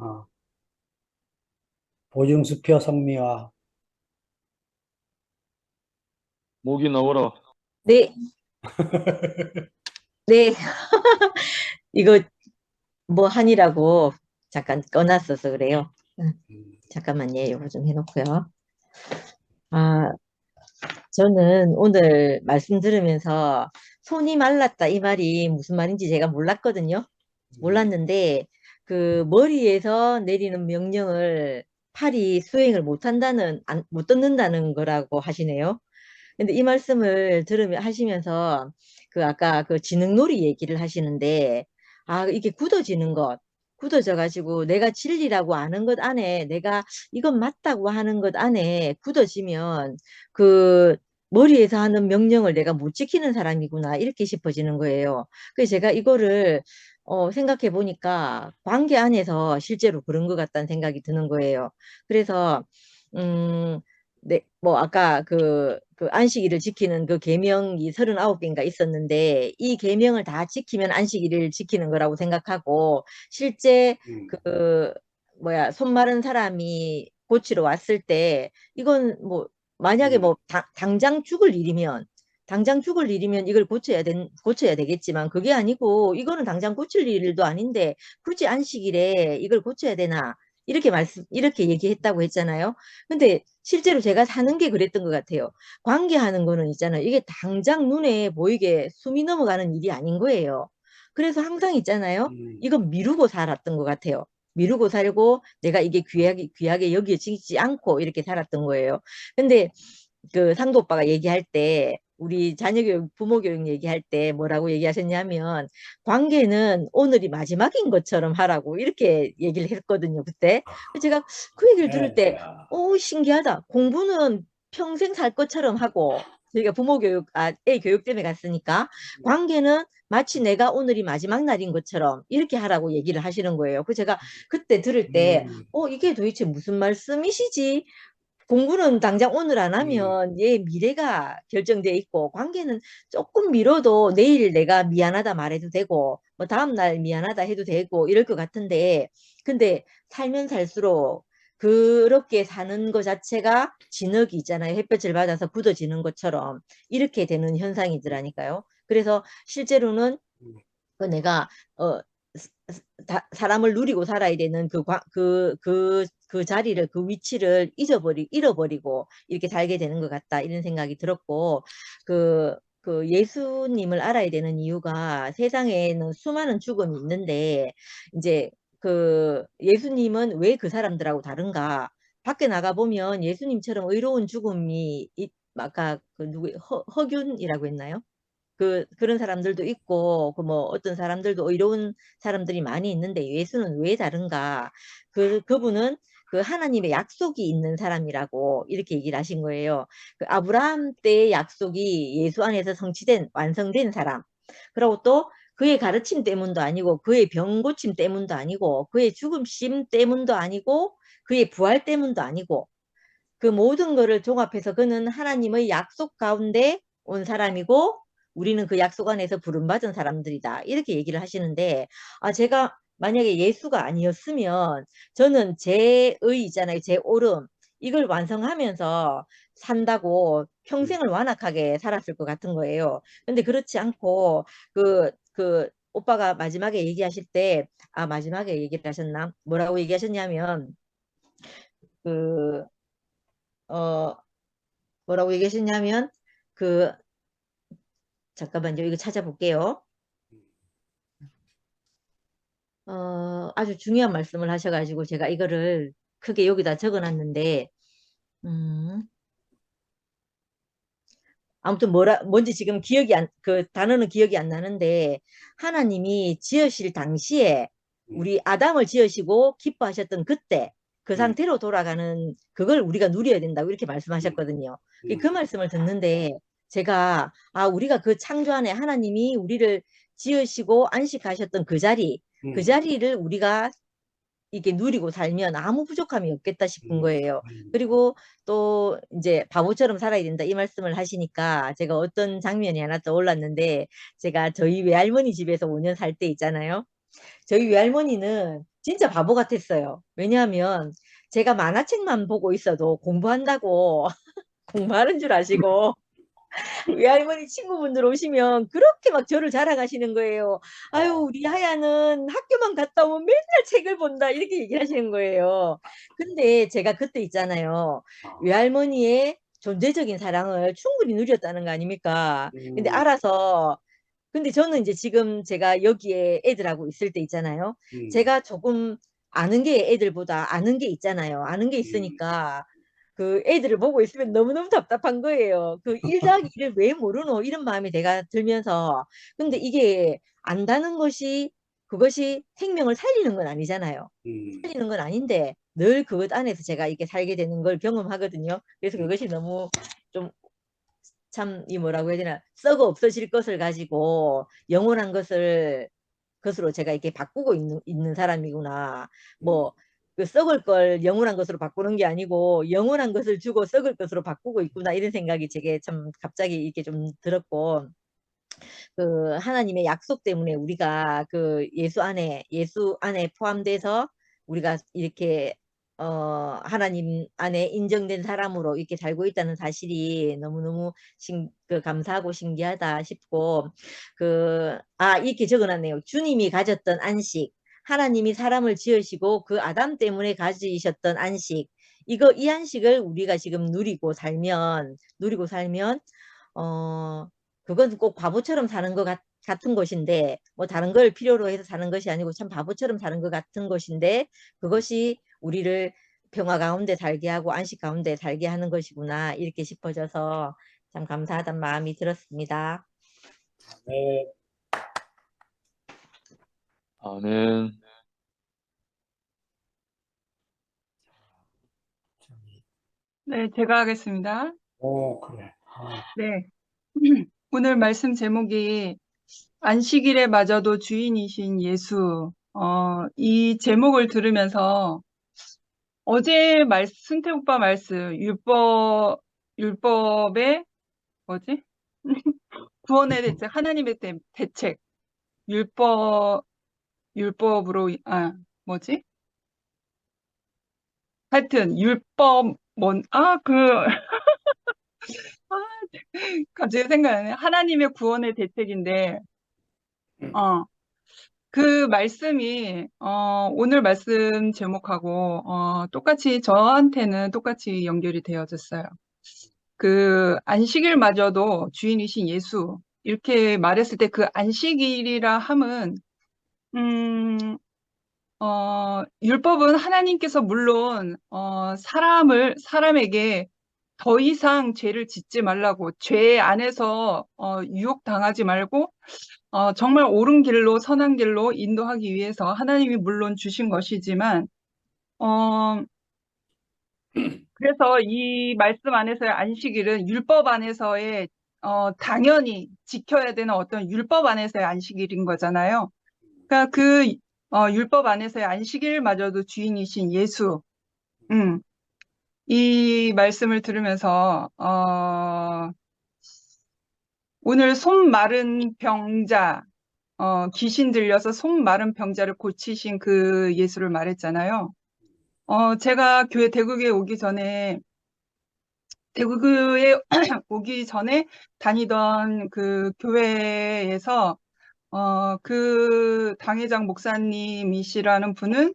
어, 보증수표 성미와 목이 나오라. 네, 네. 이거 뭐 하니라고 잠깐 꺼놨어서 그래요. 응, 잠깐만요. 이거 좀 해놓고요. 아, 저는 오늘 말씀 들으면서 손이 말랐다 이 말이 무슨 말인지 제가 몰랐거든요. 몰랐는데 그 머리에서 내리는 명령을 팔이 수행을 못한다는 못 듣는다는 거라고 하시네요. 근데 이 말씀을 들으면 하시면서 그 아까 그 지능놀이 얘기를 하시는데 아 이게 굳어지는 것 굳어져 가지고 내가 진리라고 아는 것 안에 내가 이건 맞다고 하는 것 안에 굳어지면 그 머리에서 하는 명령을 내가 못 지키는 사람이구나 이렇게 싶어지는 거예요. 그래서 제가 이거를 생각해 보니까 관계 안에서 실제로 그런 것 같다는 생각이 드는 거예요. 그래서 음, 네, 뭐 아까 그 안식일을 지키는 그 계명이 39개인가 있었는데 이 계명을 다 지키면 안식일을 지키는 거라고 생각하고 실제 그 뭐야 손 마른 사람이 고치러 왔을 때 이건 뭐 만약에 뭐 당장 죽을 일이면 이걸 고쳐야 되겠지만 그게 아니고 이거는 당장 고칠 일도 아닌데 굳이 안식일에 이걸 고쳐야 되나 이렇게 얘기했다고 했잖아요. 근데 실제로 제가 사는 게 그랬던 것 같아요. 관계하는 거는 있잖아요. 이게 당장 눈에 보이게 숨이 넘어가는 일이 아닌 거예요. 그래서 항상 있잖아요. 이건 미루고 살았던 것 같아요. 미루고 살고 내가 이게 귀하게 여겨지지 않고 이렇게 살았던 거예요. 근데 그 상도 오빠가 얘기할 때 우리 자녀 교육, 부모 교육 얘기할 때 뭐라고 얘기하셨냐면 관계는 오늘이 마지막인 것처럼 하라고 이렇게 얘기를 했거든요, 그때. 제가 그 얘기를 들을 때, 신기하다. 공부는 평생 살 것처럼 하고, 저희가 부모 교육, 애 교육 때문에 갔으니까, 관계는 마치 내가 오늘이 마지막 날인 것처럼 이렇게 하라고 얘기를 하시는 거예요. 그 제가 그때 들을 때, 이게 도대체 무슨 말씀이시지? 공부는 당장 오늘 안 하면 얘 미래가 결정돼 있고 관계는 조금 미뤄도 내일 내가 미안하다 말해도 되고 뭐 다음 날 미안하다 해도 되고 이럴 것 같은데 근데 살면 살수록 그렇게 사는 것 자체가 진흙이 있잖아요. 햇볕을 받아서 굳어지는 것처럼 이렇게 되는 현상이더라니까요. 그래서 실제로는 그 내가 어 사람을 누리고 살아야 되는 그 자리를 그 위치를 잃어버리고 이렇게 살게 되는 것 같다 이런 생각이 들었고 그 예수님을 알아야 되는 이유가 세상에는 수많은 죽음이 있는데 이제 그 예수님은 왜 그 사람들하고 다른가 밖에 나가 보면 예수님처럼 의로운 죽음이 아까 그 누구 허균이라고 했나요? 그런 사람들도 있고, 그 뭐 어떤 사람들도 의로운 사람들이 많이 있는데 예수는 왜 다른가? 그분은 그 하나님의 약속이 있는 사람이라고 이렇게 얘기를 하신 거예요. 그 아브라함 때의 약속이 예수 안에서 완성된 사람. 그리고 또 그의 가르침 때문도 아니고, 그의 병 고침 때문도 아니고, 그의 죽음심 때문도 아니고, 그의 부활 때문도 아니고, 그 모든 거를 종합해서 그는 하나님의 약속 가운데 온 사람이고 우리는 그 약속 안에서 부름받은 사람들이다. 이렇게 얘기를 하시는데 제가 만약에 예수가 아니었으면 저는 있잖아요. 제 오름 이걸 완성하면서 산다고 평생을 완악하게 살았을 것 같은 거예요. 근데 그렇지 않고 오빠가 마지막에 얘기하실 때 마지막에 얘기를 하셨나? 뭐라고 얘기하셨냐면 그 어, 뭐라고 얘기하셨냐면 그 잠깐만요. 이거 찾아볼게요. 아주 중요한 말씀을 하셔가지고 제가 이거를 크게 여기다 적어놨는데 음, 아무튼 뭔지 지금 그 단어는 기억이 안 나는데 하나님이 지으실 당시에 우리 아담을 지으시고 기뻐하셨던 그때 그 상태로 돌아가는 그걸 우리가 누려야 된다고 이렇게 말씀하셨거든요. 그 말씀을 듣는데 제가 우리가 그 창조 안에 하나님이 우리를 지으시고 안식하셨던 그 자리를 우리가 이게 누리고 살면 아무 부족함이 없겠다 싶은 거예요. 그리고 또 이제 바보처럼 살아야 된다 이 말씀을 하시니까 제가 어떤 장면이 하나 떠올랐는데 제가 저희 외할머니 집에서 5년 살 때 있잖아요. 저희 외할머니는 진짜 바보 같았어요. 왜냐하면 제가 만화책만 보고 있어도 공부한다고 공부하는 줄 아시고 외할머니 친구분들 오시면 그렇게 막 저를 자랑하시는 거예요. 아유, 우리 하야는 학교만 갔다 오면 맨날 책을 본다. 이렇게 얘기를 하시는 거예요. 근데 제가 그때 있잖아요. 외할머니의 존재적인 사랑을 충분히 누렸다는 거 아닙니까? 근데 음, 알아서 근데 저는 이제 지금 제가 여기에 애들하고 있을 때 있잖아요. 음, 제가 조금 아는 게 애들보다 아는 게 있잖아요. 아는 게 음, 있으니까 그 애들을 보고 있으면 너무너무 답답한 거예요. 그 1 더하기 1을 왜 모르노? 이런 마음이 내가 들면서. 근데 이게 안다는 것이 그것이 생명을 살리는 건 아니잖아요. 음, 살리는 건 아닌데 늘 그것 안에서 제가 이렇게 살게 되는 걸 경험하거든요. 그래서 그것이 너무 좀 참, 이 뭐라고 해야 되나, 썩어 없어질 것을 가지고 영원한 것으로 제가 이렇게 바꾸고 있는 사람이구나. 뭐, 그 썩을 걸 영원한 것으로 바꾸는 게 아니고 영원한 것을 주고 썩을 것으로 바꾸고 있구나. 이런 생각이 제게 참 갑자기 이렇게 좀 들었고, 그 하나님의 약속 때문에 우리가 그 예수 안에 포함돼서 우리가 이렇게 하나님 안에 인정된 사람으로 이렇게 살고 있다는 사실이 너무너무 감사하고 신기하다 싶고 이렇게 적어놨네요. 주님이 가졌던 안식, 하나님이 사람을 지으시고 그 아담 때문에 가지셨던 안식, 이 안식을 우리가 지금 누리고 살면 어 그건 꼭 바보처럼 사는 것 같은 것인데, 뭐 다른 걸 필요로 해서 사는 것이 아니고 참 바보처럼 사는 것 같은 것인데, 그것이 우리를 평화 가운데 살게 하고 안식 가운데 살게 하는 것이구나, 이렇게 싶어져서 참 감사하다는 마음이 들었습니다. 네, 아멘. 저기, 네, 제가 하겠습니다. 그래. 네. 오늘 말씀 제목이 안식일에 마저도 주인이신 예수. 이 제목을 들으면서 어제 순태 오빠 말씀, 율법의 뭐지? 구원의 대책, 하나님의 대책, 율법, 율법으로, 뭐지? 하여튼, 아, 갑자기 생각나네. 하나님의 구원의 대책인데, 어, 그 말씀이, 오늘 말씀 제목하고, 저한테는 똑같이 연결이 되어졌어요. 그 안식일마저도 주인이신 예수, 이렇게 말했을 때 그 안식일이라 함은, 음, 율법은 하나님께서 물론, 사람에게 더 이상 죄를 짓지 말라고, 죄 안에서, 유혹당하지 말고, 정말 옳은 길로, 선한 길로 인도하기 위해서 하나님이 물론 주신 것이지만, 어, 그래서 이 말씀 안에서의 안식일은 율법 안에서의, 당연히 지켜야 되는 어떤 율법 안에서의 안식일인 거잖아요. 그러니까 율법 안에서의 안식일마저도 주인이신 예수, 음, 이 말씀을 들으면서, 오늘 손 마른 병자, 귀신 들려서 손 마른 병자를 고치신 그 예수를 말했잖아요. 제가 대구에 오기 전에 다니던 그 교회에서, 그 당회장 목사님이시라는 분은,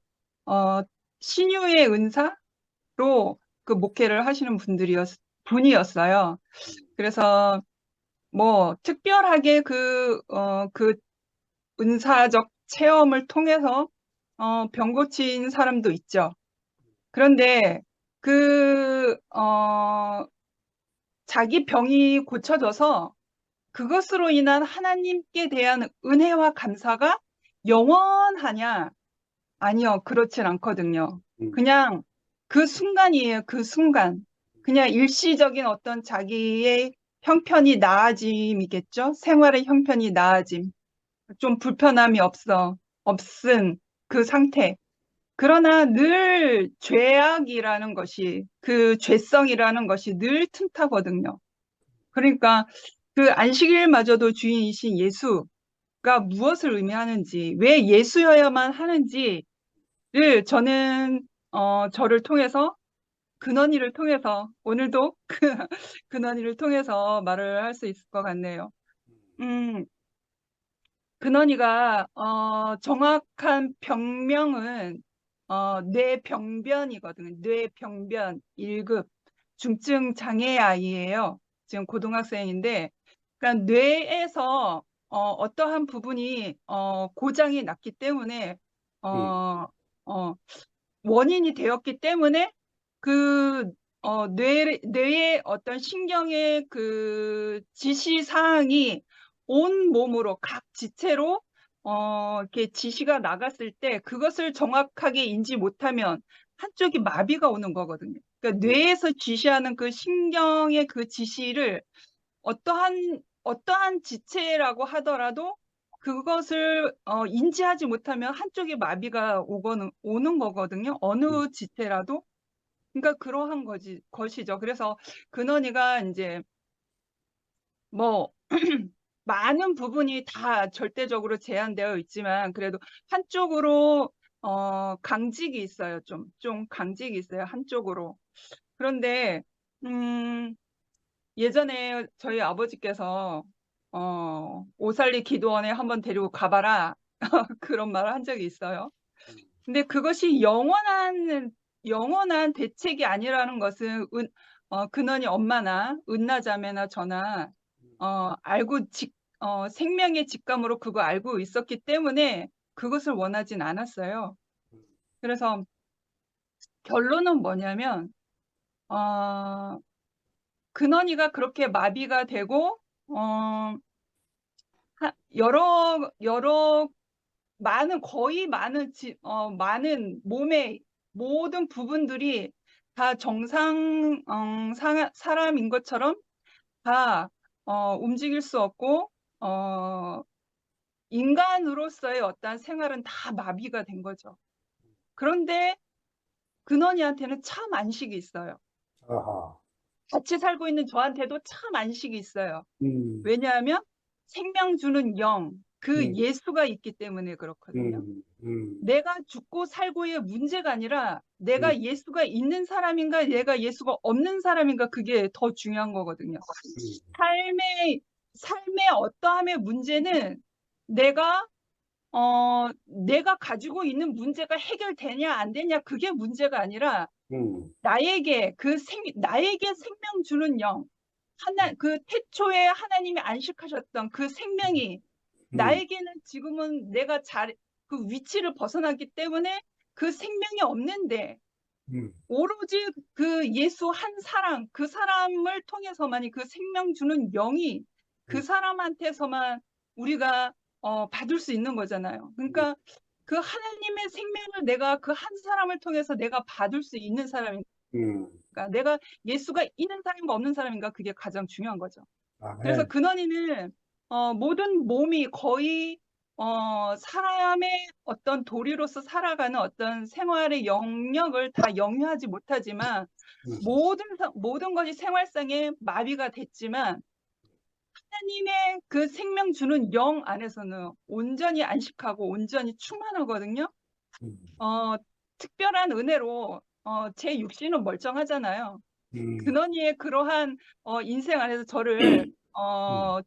신유의 은사로 그 목회를 하시는 분이었어요. 그래서 뭐 특별하게 그 은사적 체험을 통해서 병 고친 사람도 있죠. 그런데 자기 병이 고쳐져서 그것으로 인한 하나님께 대한 은혜와 감사가 영원하냐? 아니요, 그렇진 않거든요. 그냥 그 순간이에요, 그 순간. 그냥 일시적인 어떤 자기의 형편이 나아짐이겠죠? 생활의 형편이 나아짐. 좀 불편함이 없은 그 상태. 그러나 늘 죄악이라는 것이, 그 죄성이라는 것이 늘 틈타거든요. 그러니까 그 안식일마저도 주인이신 예수, 무엇을 의미하는지, 왜 예수여야만 하는지를 저는 저를 통해서 근원이를 통해서 오늘도 근원이를 통해서 말을 할 수 있을 것 같네요. 근원이가 정확한 병명은 뇌병변이거든요. 뇌병변 1급 중증 장애 아이예요. 지금 고등학생인데, 그러니까 뇌에서 어떠한 부분이 고장이 났기 때문에 원인이 되었기 때문에 그 뇌의 어떤 신경의 그 지시 사항이 온 몸으로 각 지체로 이렇게 지시가 나갔을 때 그것을 정확하게 인지 못하면 한쪽이 마비가 오는 거거든요. 그러니까 뇌에서 지시하는 그 신경의 그 지시를 어떠한 지체라고 하더라도 그것을 인지하지 못하면 한쪽이 마비가 오는 거거든요. 어느 지체라도. 그러니까 그러한 것이죠. 그래서 근원이가 이제 뭐 많은 부분이 다 절대적으로 제한되어 있지만 그래도 한쪽으로 강직이 있어요. 좀 강직이 있어요. 한쪽으로. 그런데 예전에 저희 아버지께서 오살리 기도원에 한번 데리고 가봐라 그런 말을 한 적이 있어요. 근데 그것이 영원한 대책이 아니라는 것은 근원이 엄마나 은나자매나 저나 생명의 직감으로 그거 알고 있었기 때문에 그것을 원하진 않았어요. 그래서 결론은 뭐냐면 근원이가 그렇게 마비가 되고 많은 몸의 모든 부분들이 다 사람인 것처럼 다 움직일 수 없고 인간으로서의 어떤 생활은 다 마비가 된 거죠. 그런데 근원이한테는 참 안식이 있어요. 아하. 같이 살고 있는 저한테도 참 안식이 있어요. 왜냐하면 생명 주는 영, 예수가 있기 때문에 그렇거든요. 내가 죽고 살고의 문제가 아니라 내가 예수가 있는 사람인가 내가 예수가 없는 사람인가 그게 더 중요한 거거든요. 삶의 어떠함의 문제는 내가 가지고 있는 문제가 해결되냐 안 되냐 그게 문제가 아니라 나에게 생명 주는 영, 그 태초에 하나님이 안식하셨던 그 생명이 나에게는 지금은 그 위치를 벗어났기 때문에 그 생명이 없는데 오로지 그 예수 한 사람, 그 사람을 통해서만이 그 생명 주는 영이 그 사람한테서만 우리가 받을 수 있는 거잖아요. 그러니까 그 하나님의 생명을 내가 그 한 사람을 통해서 내가 받을 수 있는 사람인가, 내가 예수가 있는 사람인가 없는 사람인가 그게 가장 중요한 거죠. 그래서 근원이는 모든 몸이 거의 사람의 어떤 도리로서 살아가는 어떤 생활의 영역을 다 영유하지 못하지만 모든 것이 생활상에 마비가 됐지만 하나님의 그 생명 주는 영 안에서는 온전히 안식하고 온전히 충만하거든요. 특별한 은혜로 제 육신은 멀쩡하잖아요. 근원이의 그러한 인생 안에서 저를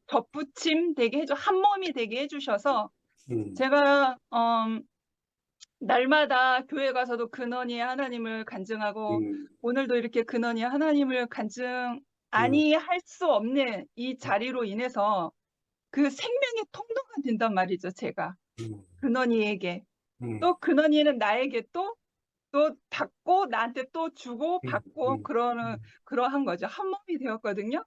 덧붙임 되게 한 몸이 되게 해주셔서 제가 날마다 교회 가서도 근원이의 하나님을 간증하고 오늘도 이렇게 근원이의 하나님을 아니 할 수 없는 이 자리로 인해서 그 생명의 통로가 된단 말이죠. 제가 근원이에게 또 근원이는 나에게 또 받고 나한테 또 주고 받고 그러한 거죠. 한 몸이 되었거든요.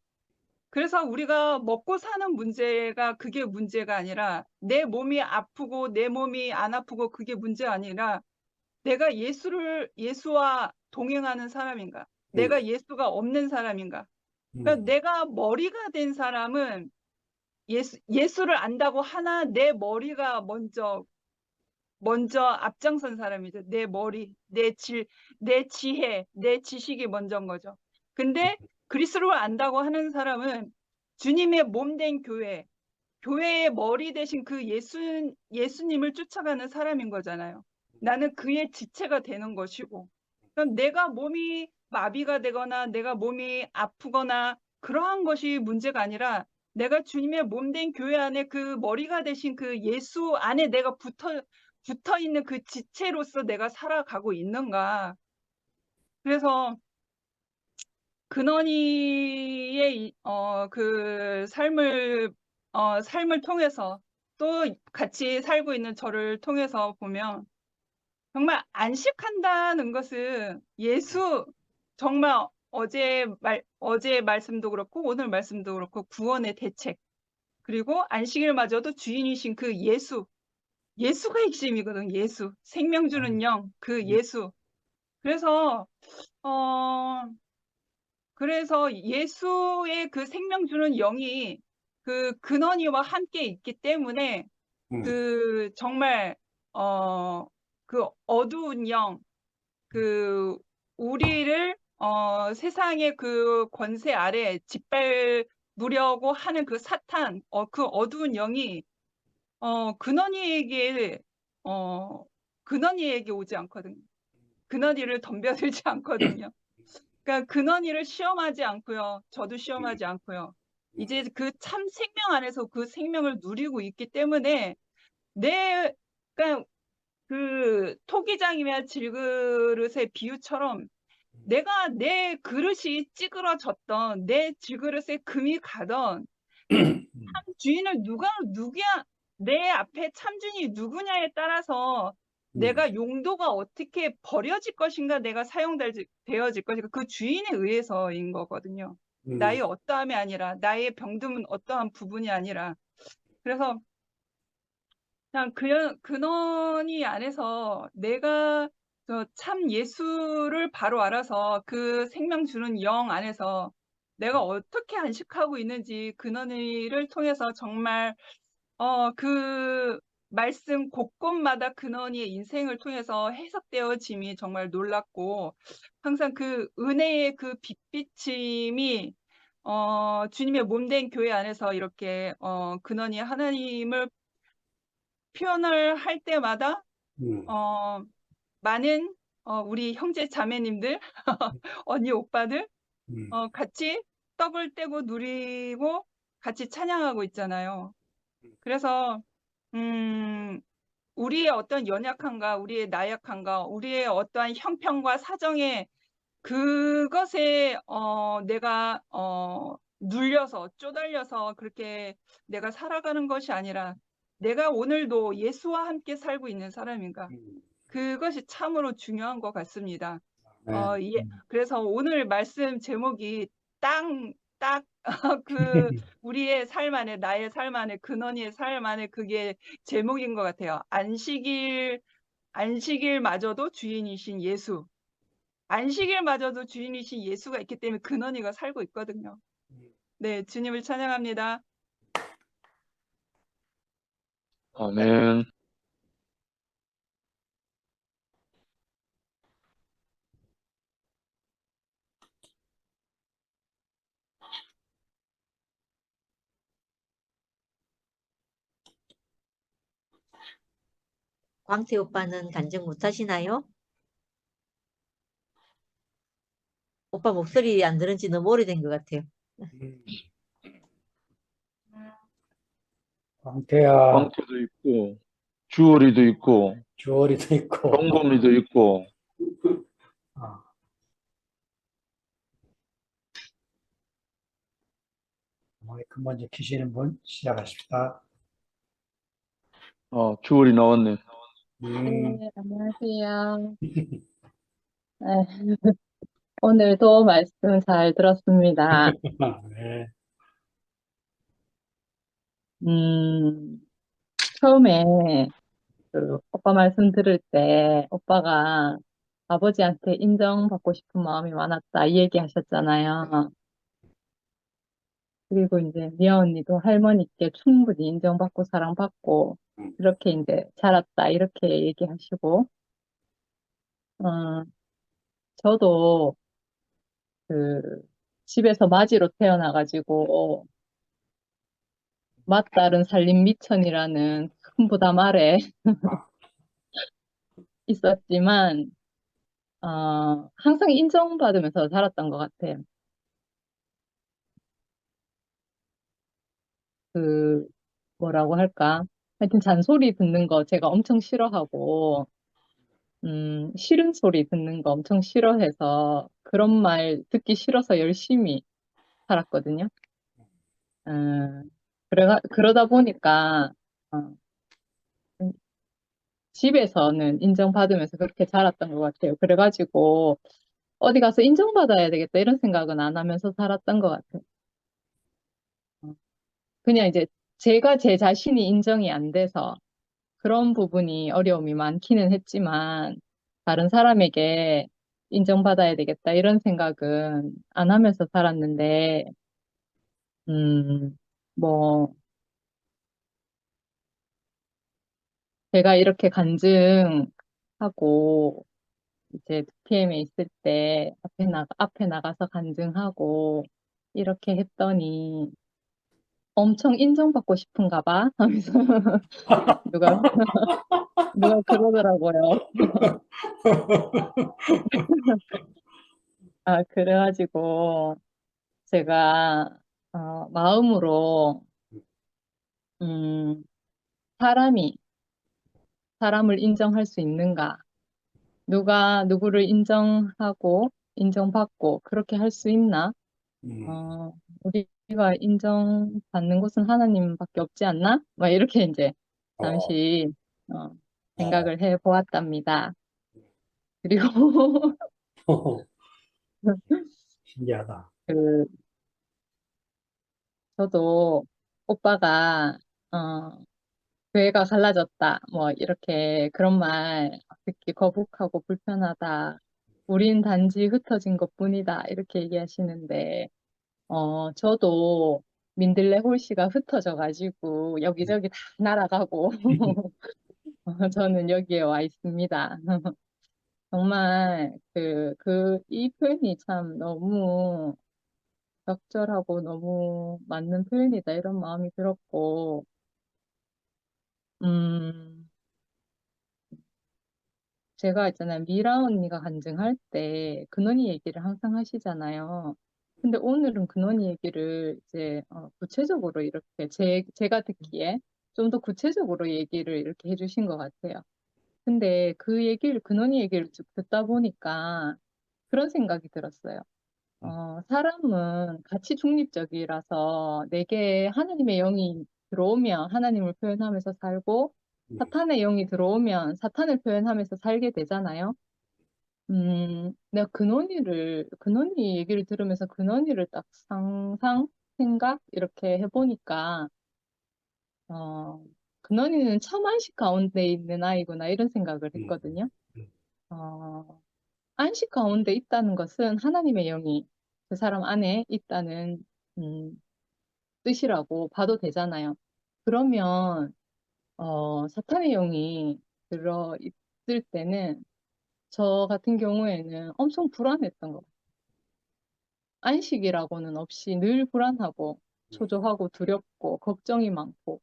그래서 우리가 먹고 사는 문제가 그게 문제가 아니라 내 몸이 아프고 내 몸이 안 아프고 그게 문제가 아니라 내가 예수와 동행하는 사람인가? 내가 예수가 없는 사람인가? 그러니까 내가 머리가 된 사람은 예수를 안다고 하나 내 머리가 먼저 앞장선 사람이죠. 내 머리, 내 지혜, 내 지식이 먼저인 거죠. 근데 그리스도를 안다고 하는 사람은 주님의 몸된 교회, 교회의 머리 대신 그 예수님을 쫓아가는 사람인 거잖아요. 나는 그의 지체가 되는 것이고. 그럼 내가 몸이 마비가 되거나 내가 몸이 아프거나 그러한 것이 문제가 아니라 내가 주님의 몸된 교회 안에 그 머리가 되신 그 예수 안에 내가 붙어 있는 그 지체로서 내가 살아가고 있는가. 그래서 근원이의 그 삶을 통해서 또 같이 살고 있는 저를 통해서 보면 정말 안식한다는 것은 정말 어제 말씀도 그렇고 오늘 말씀도 그렇고 구원의 대책, 그리고 안식일마저도 주인이신 그 예수가 핵심이거든. 예수. 생명 주는 영, 그 예수. 그래서 어 그래서 예수의 그 생명 주는 영이 그 근원이와 함께 있기 때문에 그 정말 그 어두운 영, 그 우리를 세상의 그 권세 아래 짓밟으려고 하는 그 사탄, 그 어두운 영이 근원이에게 근원이에게 오지 않거든요. 근원이를 덤벼들지 않거든요. 그러니까 근원이를 시험하지 않고요. 저도 시험하지 않고요. 이제 그 참 생명 안에서 그 생명을 누리고 있기 때문에 그러니까 그 토기장이며 질그릇의 비유처럼 내가 내 그릇이 찌그러졌던 내 질그릇에 금이 가던 참 주인을 누구야 내 앞에 참주인이 누구냐에 따라서 내가 용도가 어떻게 버려질 것인가, 내가 사용되어질 것인가, 그 주인에 의해서인 거거든요. 나의 어떠함이 아니라, 나의 병듦은 어떠한 부분이 아니라. 그래서 그냥 근원이 안에서 내가 참 예수를 바로 알아서 그 생명 주는 영 안에서 내가 어떻게 안식하고 있는지 근원이를 통해서 정말 그 말씀 곳곳마다 근원이의 인생을 통해서 해석되어짐이 정말 놀랍고, 항상 그 은혜의 그 빛비침이 주님의 몸된 교회 안에서 이렇게 근원이 하나님을 표현을 할 때마다 많은 우리 형제 자매님들, 언니 오빠들 같이 떡을 떼고 누리고 같이 찬양하고 있잖아요. 그래서 우리의 어떤 연약함과 우리의 나약함과 우리의 어떠한 형편과 사정에 그것에 내가 눌려서 쪼달려서 그렇게 내가 살아가는 것이 아니라 내가 오늘도 예수와 함께 살고 있는 사람인가, 그것이 참으로 중요한 것 같습니다. 그래서 오늘 말씀 제목이 딱 그 우리의 삶 안에, 나의 삶 안에, 근원이의 삶 안에 그게 제목인 것 같아요. 안식일마저도 주인이신 예수. 안식일마저도 주인이신 예수가 있기 때문에 근원이가 살고 있거든요. 네, 주님을 찬양합니다. 아멘. 광태 오빠는 간증 못 하시나요? 오빠 목소리 안 들은 지 너무 오래된 것 같아요. 광태야, 광태도 있고, 주월이도 있고, 주얼이도 있고, 동범이도 있고, 어, 마이크 먼저 키시는 분 시작하십시다. 주월이 나왔네. 네, 안녕하세요. 네, 오늘도 말씀 잘 들었습니다. 네, 처음에 그 오빠 말씀 들을 때 오빠가 아버지한테 인정받고 싶은 마음이 많았다 이 얘기 하셨잖아요. 그리고 이제 미아 언니도 할머니께 충분히 인정받고 사랑받고 이렇게 이제 자랐다 이렇게 얘기하시고, 어, 저도 그 집에서 맞이로 태어나가지고 맏딸은 살림 미천이라는 큰 부담 아래 아, 있었지만, 항상 인정받으면서 살았던 것 같아요. 그, 뭐라고 할까? 하여튼 잔소리 듣는 거 제가 엄청 싫어하고, 싫은 소리 듣는 거 엄청 싫어해서 그런 말 듣기 싫어서 열심히 살았거든요. 그러다 보니까, 어, 집에서는 인정받으면서 그렇게 자랐던 것 같아요. 그래가지고, 어디 가서 인정받아야 되겠다 이런 생각은 안 하면서 살았던 것 같아요. 어, 그냥 이제 제가 제 자신이 인정이 안 돼서 그런 부분이 어려움이 많기는 했지만, 다른 사람에게 인정받아야 되겠다 이런 생각은 안 하면서 살았는데, 음, 뭐, 제가 이렇게 간증하고, 이제 PM에 있을 때 앞에 나가서 간증하고, 이렇게 했더니 엄청 인정받고 싶은가 봐 하면서 누가, 누가 그러더라고요. 그래가지고 제가, 마음으로, 음, 사람이 사람을 인정할 수 있는가? 누가 누구를 인정하고 인정받고 그렇게 할 수 있나? 음, 우리가 인정받는 곳은 하나님밖에 없지 않나? 막 이렇게 이제 어, 잠시 어, 어, 생각을 해 보았답니다. 그리고 신기하다. 그 저도 오빠가 어, 교회가 갈라졌다 뭐 이렇게 그런 말 듣기 거북하고 불편하다. 우린 단지 흩어진 것뿐이다 이렇게 얘기하시는데 저도 민들레 홀씨가 흩어져가지고 여기저기 다 날아가고 저는 여기에 와 있습니다. 정말 이 표현이 참 너무 적절하고 너무 맞는 표현이다 이런 마음이 들었고, 음, 제가 있잖아요. 미라 언니가 간증할 때 근원이 얘기를 항상 하시잖아요. 근데 오늘은 근원이 얘기를 이제 구체적으로 이렇게 제가 듣기에 좀 더 구체적으로 얘기를 이렇게 해주신 것 같아요. 근데 근원이 얘기를 쭉 듣다 보니까 그런 생각이 들었어요. 사람은 가치 중립적이라서 내게 하나님의 영이 들어오면 하나님을 표현하면서 살고 사탄의 영이 들어오면 사탄을 표현하면서 살게 되잖아요. 내가 근원이 얘기를 들으면서 근원이를 딱 생각 이렇게 해보니까, 어, 근원이는 참 안식 가운데 있는 아이구나 이런 생각을 음, 했거든요. 음, 어, 안식 가운데 있다는 것은 하나님의 영이 그 사람 안에 있다는, 음, 뜻이라고 봐도 되잖아요. 그러면, 사탄의 영이 들어 있을 때는 저 같은 경우에는 엄청 불안했던 것 같아요. 안식이라고는 없이 늘 불안하고 초조하고 두렵고 걱정이 많고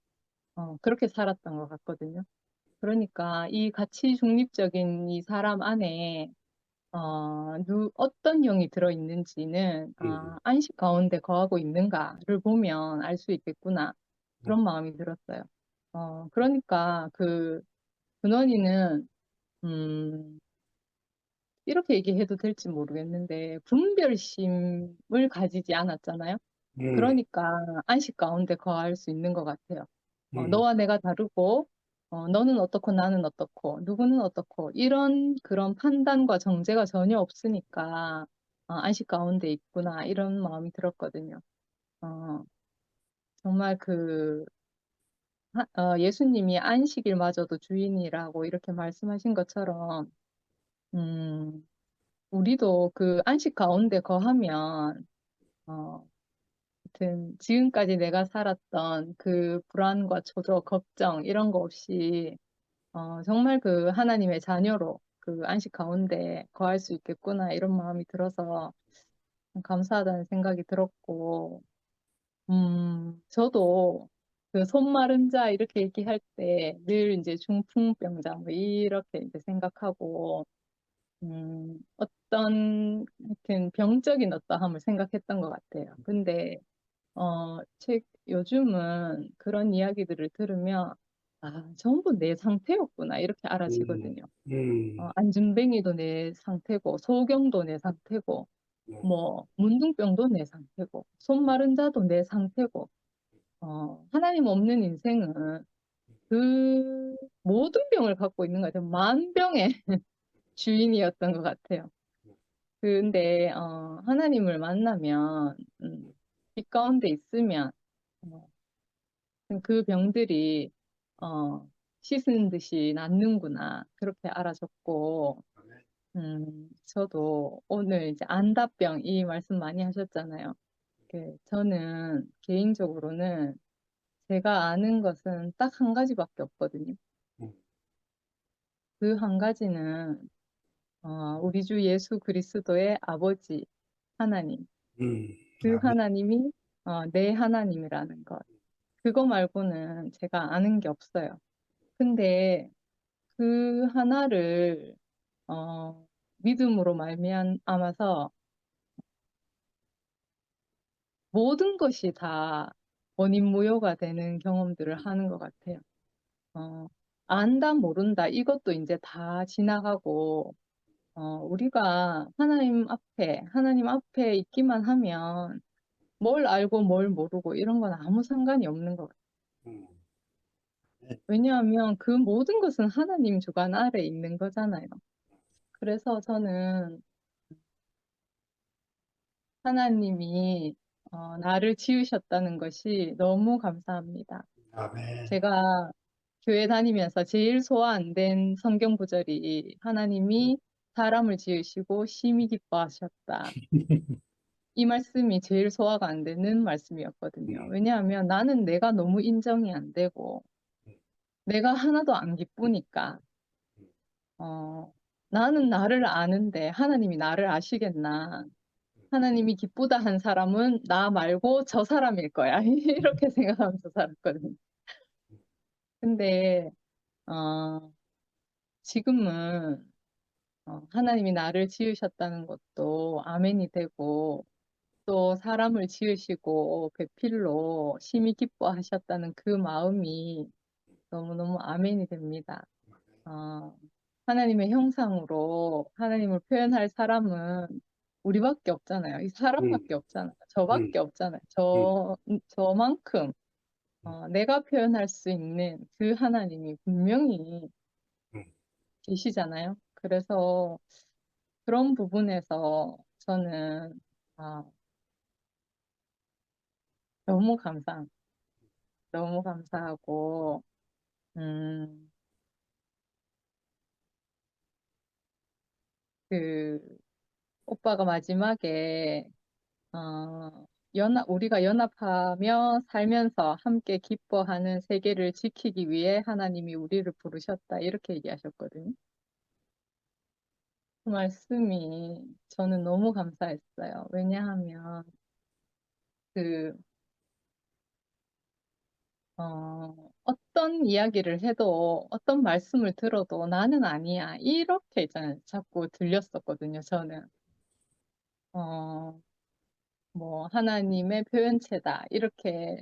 그렇게 살았던 것 같거든요. 그러니까 이 가치 중립적인 이 사람 안에 어떤 영이 들어있는지는 음, 안식 가운데 거하고 있는가를 보면 알 수 있겠구나. 음, 그런 마음이 들었어요. 그러니까 근원이는 음, 이렇게 얘기해도 될지 모르겠는데 분별심을 가지지 않았잖아요. 음, 그러니까 안식 가운데 거할 수 있는 것 같아요. 음, 너와 내가 다르고 너는 어떻고 나는 어떻고 누구는 어떻고 이런 그런 판단과 정죄가 전혀 없으니까 안식 가운데 있구나 이런 마음이 들었거든요. 어, 정말 예수님이 안식일마저도 주인이라고 이렇게 말씀하신 것처럼 음, 우리도 그 안식 가운데 거하면 어, 하여튼 지금까지 내가 살았던 그 불안과 초조, 걱정 이런 거 없이 정말 그 하나님의 자녀로 그 안식 가운데 거할 수 있겠구나 이런 마음이 들어서 감사하다는 생각이 들었고 저도 그 손 마른 자 이렇게 얘기할 때 늘 이제 중풍병자 뭐 이렇게 이제 생각하고 어떤 하여튼 병적인 어떠함을 생각했던 것 같아요. 근데 요즘은 그런 이야기들을 들으면 아, 전부 내 상태였구나 이렇게 음, 알아지거든요. 음, 안진뱅이도 내 상태고 소경도 내 상태고 뭐 문둥병도 내 상태고 손 마른 자도 내 상태고 하나님 없는 인생은 그 모든 병을 갖고 있는 것 같아요. 만병의 주인이었던 것 같아요. 근데 하나님을 만나면 빛 가운데 있으면 어, 그 병들이 씻은 듯이 낫는구나 그렇게 알아졌고 저도 오늘 이제 안다병 이 말씀 많이 하셨잖아요. 저는 개인적으로는 제가 아는 것은 딱 한 가지밖에 없거든요. 그 한 가지는 우리 주 예수 그리스도의 아버지 하나님. 그 아멘. 하나님이 내 하나님이라는 것. 그거 말고는 제가 아는 게 없어요. 근데 그 하나를 믿음으로 말미암아서 모든 것이 다 원인무효가 되는 경험들을 하는 것 같아요. 안다 모른다 이것도 이제 다 지나가고 우리가 하나님 앞에 있기만 하면 뭘 알고 뭘 모르고 이런 건 아무 상관이 없는 것 같아요. 음, 왜냐하면 그 모든 것은 하나님 주관 아래 있는 거잖아요. 그래서 저는 하나님이 나를 지으셨다는 것이 너무 감사합니다. 아멘. 제가 교회 다니면서 제일 소화 안 된 성경 구절이 하나님이 사람을 지으시고 심히 기뻐하셨다. 이 말씀이 제일 소화가 안 되는 말씀이었거든요. 왜냐하면 나는 내가 너무 인정이 안 되고 내가 하나도 안 기쁘니까 나는 나를 아는데 하나님이 나를 아시겠나. 하나님이 기쁘다 한 사람은 나 말고 저 사람일 거야. 이렇게 생각하면서 살았거든요. 근데 지금은 하나님이 나를 지으셨다는 것도 아멘이 되고 또 사람을 지으시고 배필로 심히 기뻐하셨다는 그 마음이 너무너무 아멘이 됩니다. 하나님의 형상으로 하나님을 표현할 사람은 우리밖에 없잖아요. 이 사람밖에 없잖아요. 저밖에 없잖아요. 저만큼 내가 표현할 수 있는 그 하나님이 분명히 계시잖아요. 그래서 그런 부분에서 저는 아, 너무 너무 감사하고 음, 그 오빠가 마지막에 우리가 연합하며 살면서 함께 기뻐하는 세계를 지키기 위해 하나님이 우리를 부르셨다. 이렇게 얘기하셨거든요. 그 말씀이 저는 너무 감사했어요. 왜냐하면 그 어떤 이야기를 해도 어떤 말씀을 들어도 나는 아니야. 이렇게 있잖아요. 자꾸 들렸었거든요. 저는. 뭐 하나님의 표현체다. 이렇게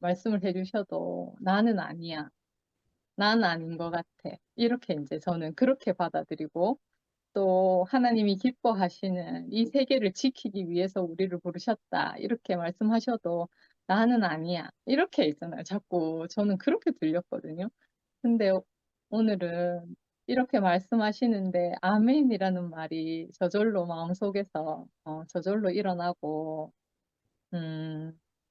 말씀을 해주셔도 나는 아니야. 난 아닌 것 같아. 이렇게 이제 저는 그렇게 받아들이고 또 하나님이 기뻐하시는 이 세계를 지키기 위해서 우리를 부르셨다. 이렇게 말씀하셔도 나는 아니야. 이렇게 있잖아요. 자꾸 저는 그렇게 들렸거든요. 근데 오늘은 이렇게 말씀하시는데 아멘이라는 말이 저절로 마음속에서 저절로 일어나고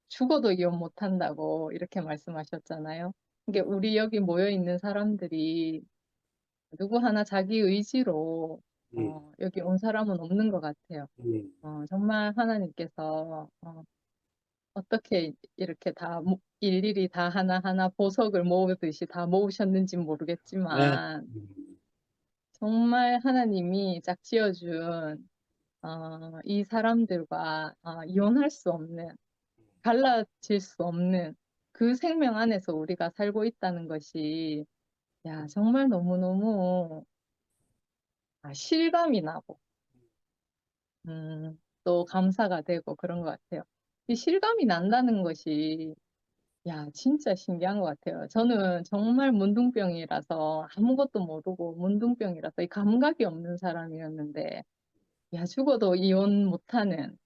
죽어도 이혼 못한다고 이렇게 말씀하셨잖아요. 이게 우리 여기 모여 있는 사람들이 누구 하나 자기 의지로 여기 온 사람은 없는 것 같아요. 정말 하나님께서 어떻게 이렇게 다 일일이 다 하나하나 보석을 모으듯이 다 모으셨는지 모르겠지만 정말 하나님이 짝지어준 이 사람들과 이혼할 수 없는 갈라질 수 없는 그 생명 안에서 우리가 살고 있다는 것이 야, 정말 너무너무 실감이 나고 또 감사가 되고 그런 것 같아요. 이 실감이 난다는 것이 야, 진짜 신기한 것 같아요. 저는 정말 문둥병이라서 아무것도 모르고 문둥병이라서 이 감각이 없는 사람이었는데 야, 죽어도 이혼 못하는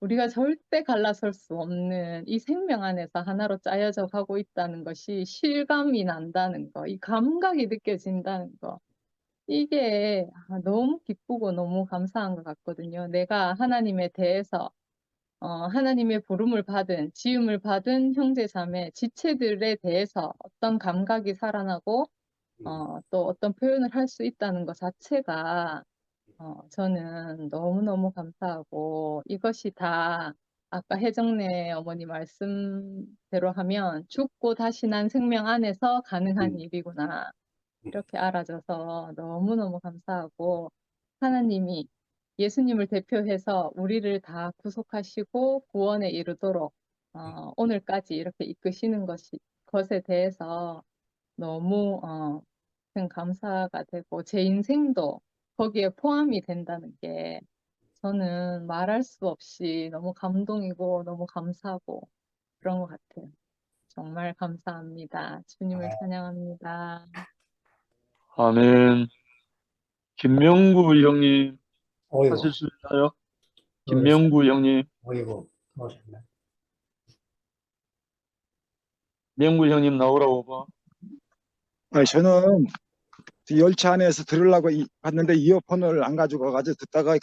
우리가 절대 갈라설 수 없는 이 생명 안에서 하나로 짜여져 가고 있다는 것이 실감이 난다는 거, 이 감각이 느껴진다는 거. 이게 너무 기쁘고 너무 감사한 것 같거든요. 내가 하나님에 대해서 하나님의 부름을 받은, 지음을 받은 형제 자매, 지체들에 대해서 어떤 감각이 살아나고 또 어떤 표현을 할 수 있다는 것 자체가 저는 너무너무 감사하고 이것이 다 아까 혜정네 어머니 말씀대로 하면 죽고 다시 난 생명 안에서 가능한 일이구나. 이렇게 알아줘서 너무너무 감사하고 하나님이 예수님을 대표해서 우리를 다 구속하시고 구원에 이르도록 오늘까지 이렇게 이끄시는 것에 대해서 너무 큰 감사가 되고 제 인생도 거기에 포함이 된다는 게 저는 말할 수 없이 너무 감동이고 너무 감사하고 그런 것 같아요. 정말 감사합니다. 주님을 찬양합니다. 아멘. 김명구 형님 어이구, 하실 수 있나요? 어이구, 김명구 형님, 어이구, 오셨네. 명구 형님 나오라고 봐. 아니, 저는 열차 안에서 들으려고 봤는데 이어폰을 안 가지고 가지고 듣다가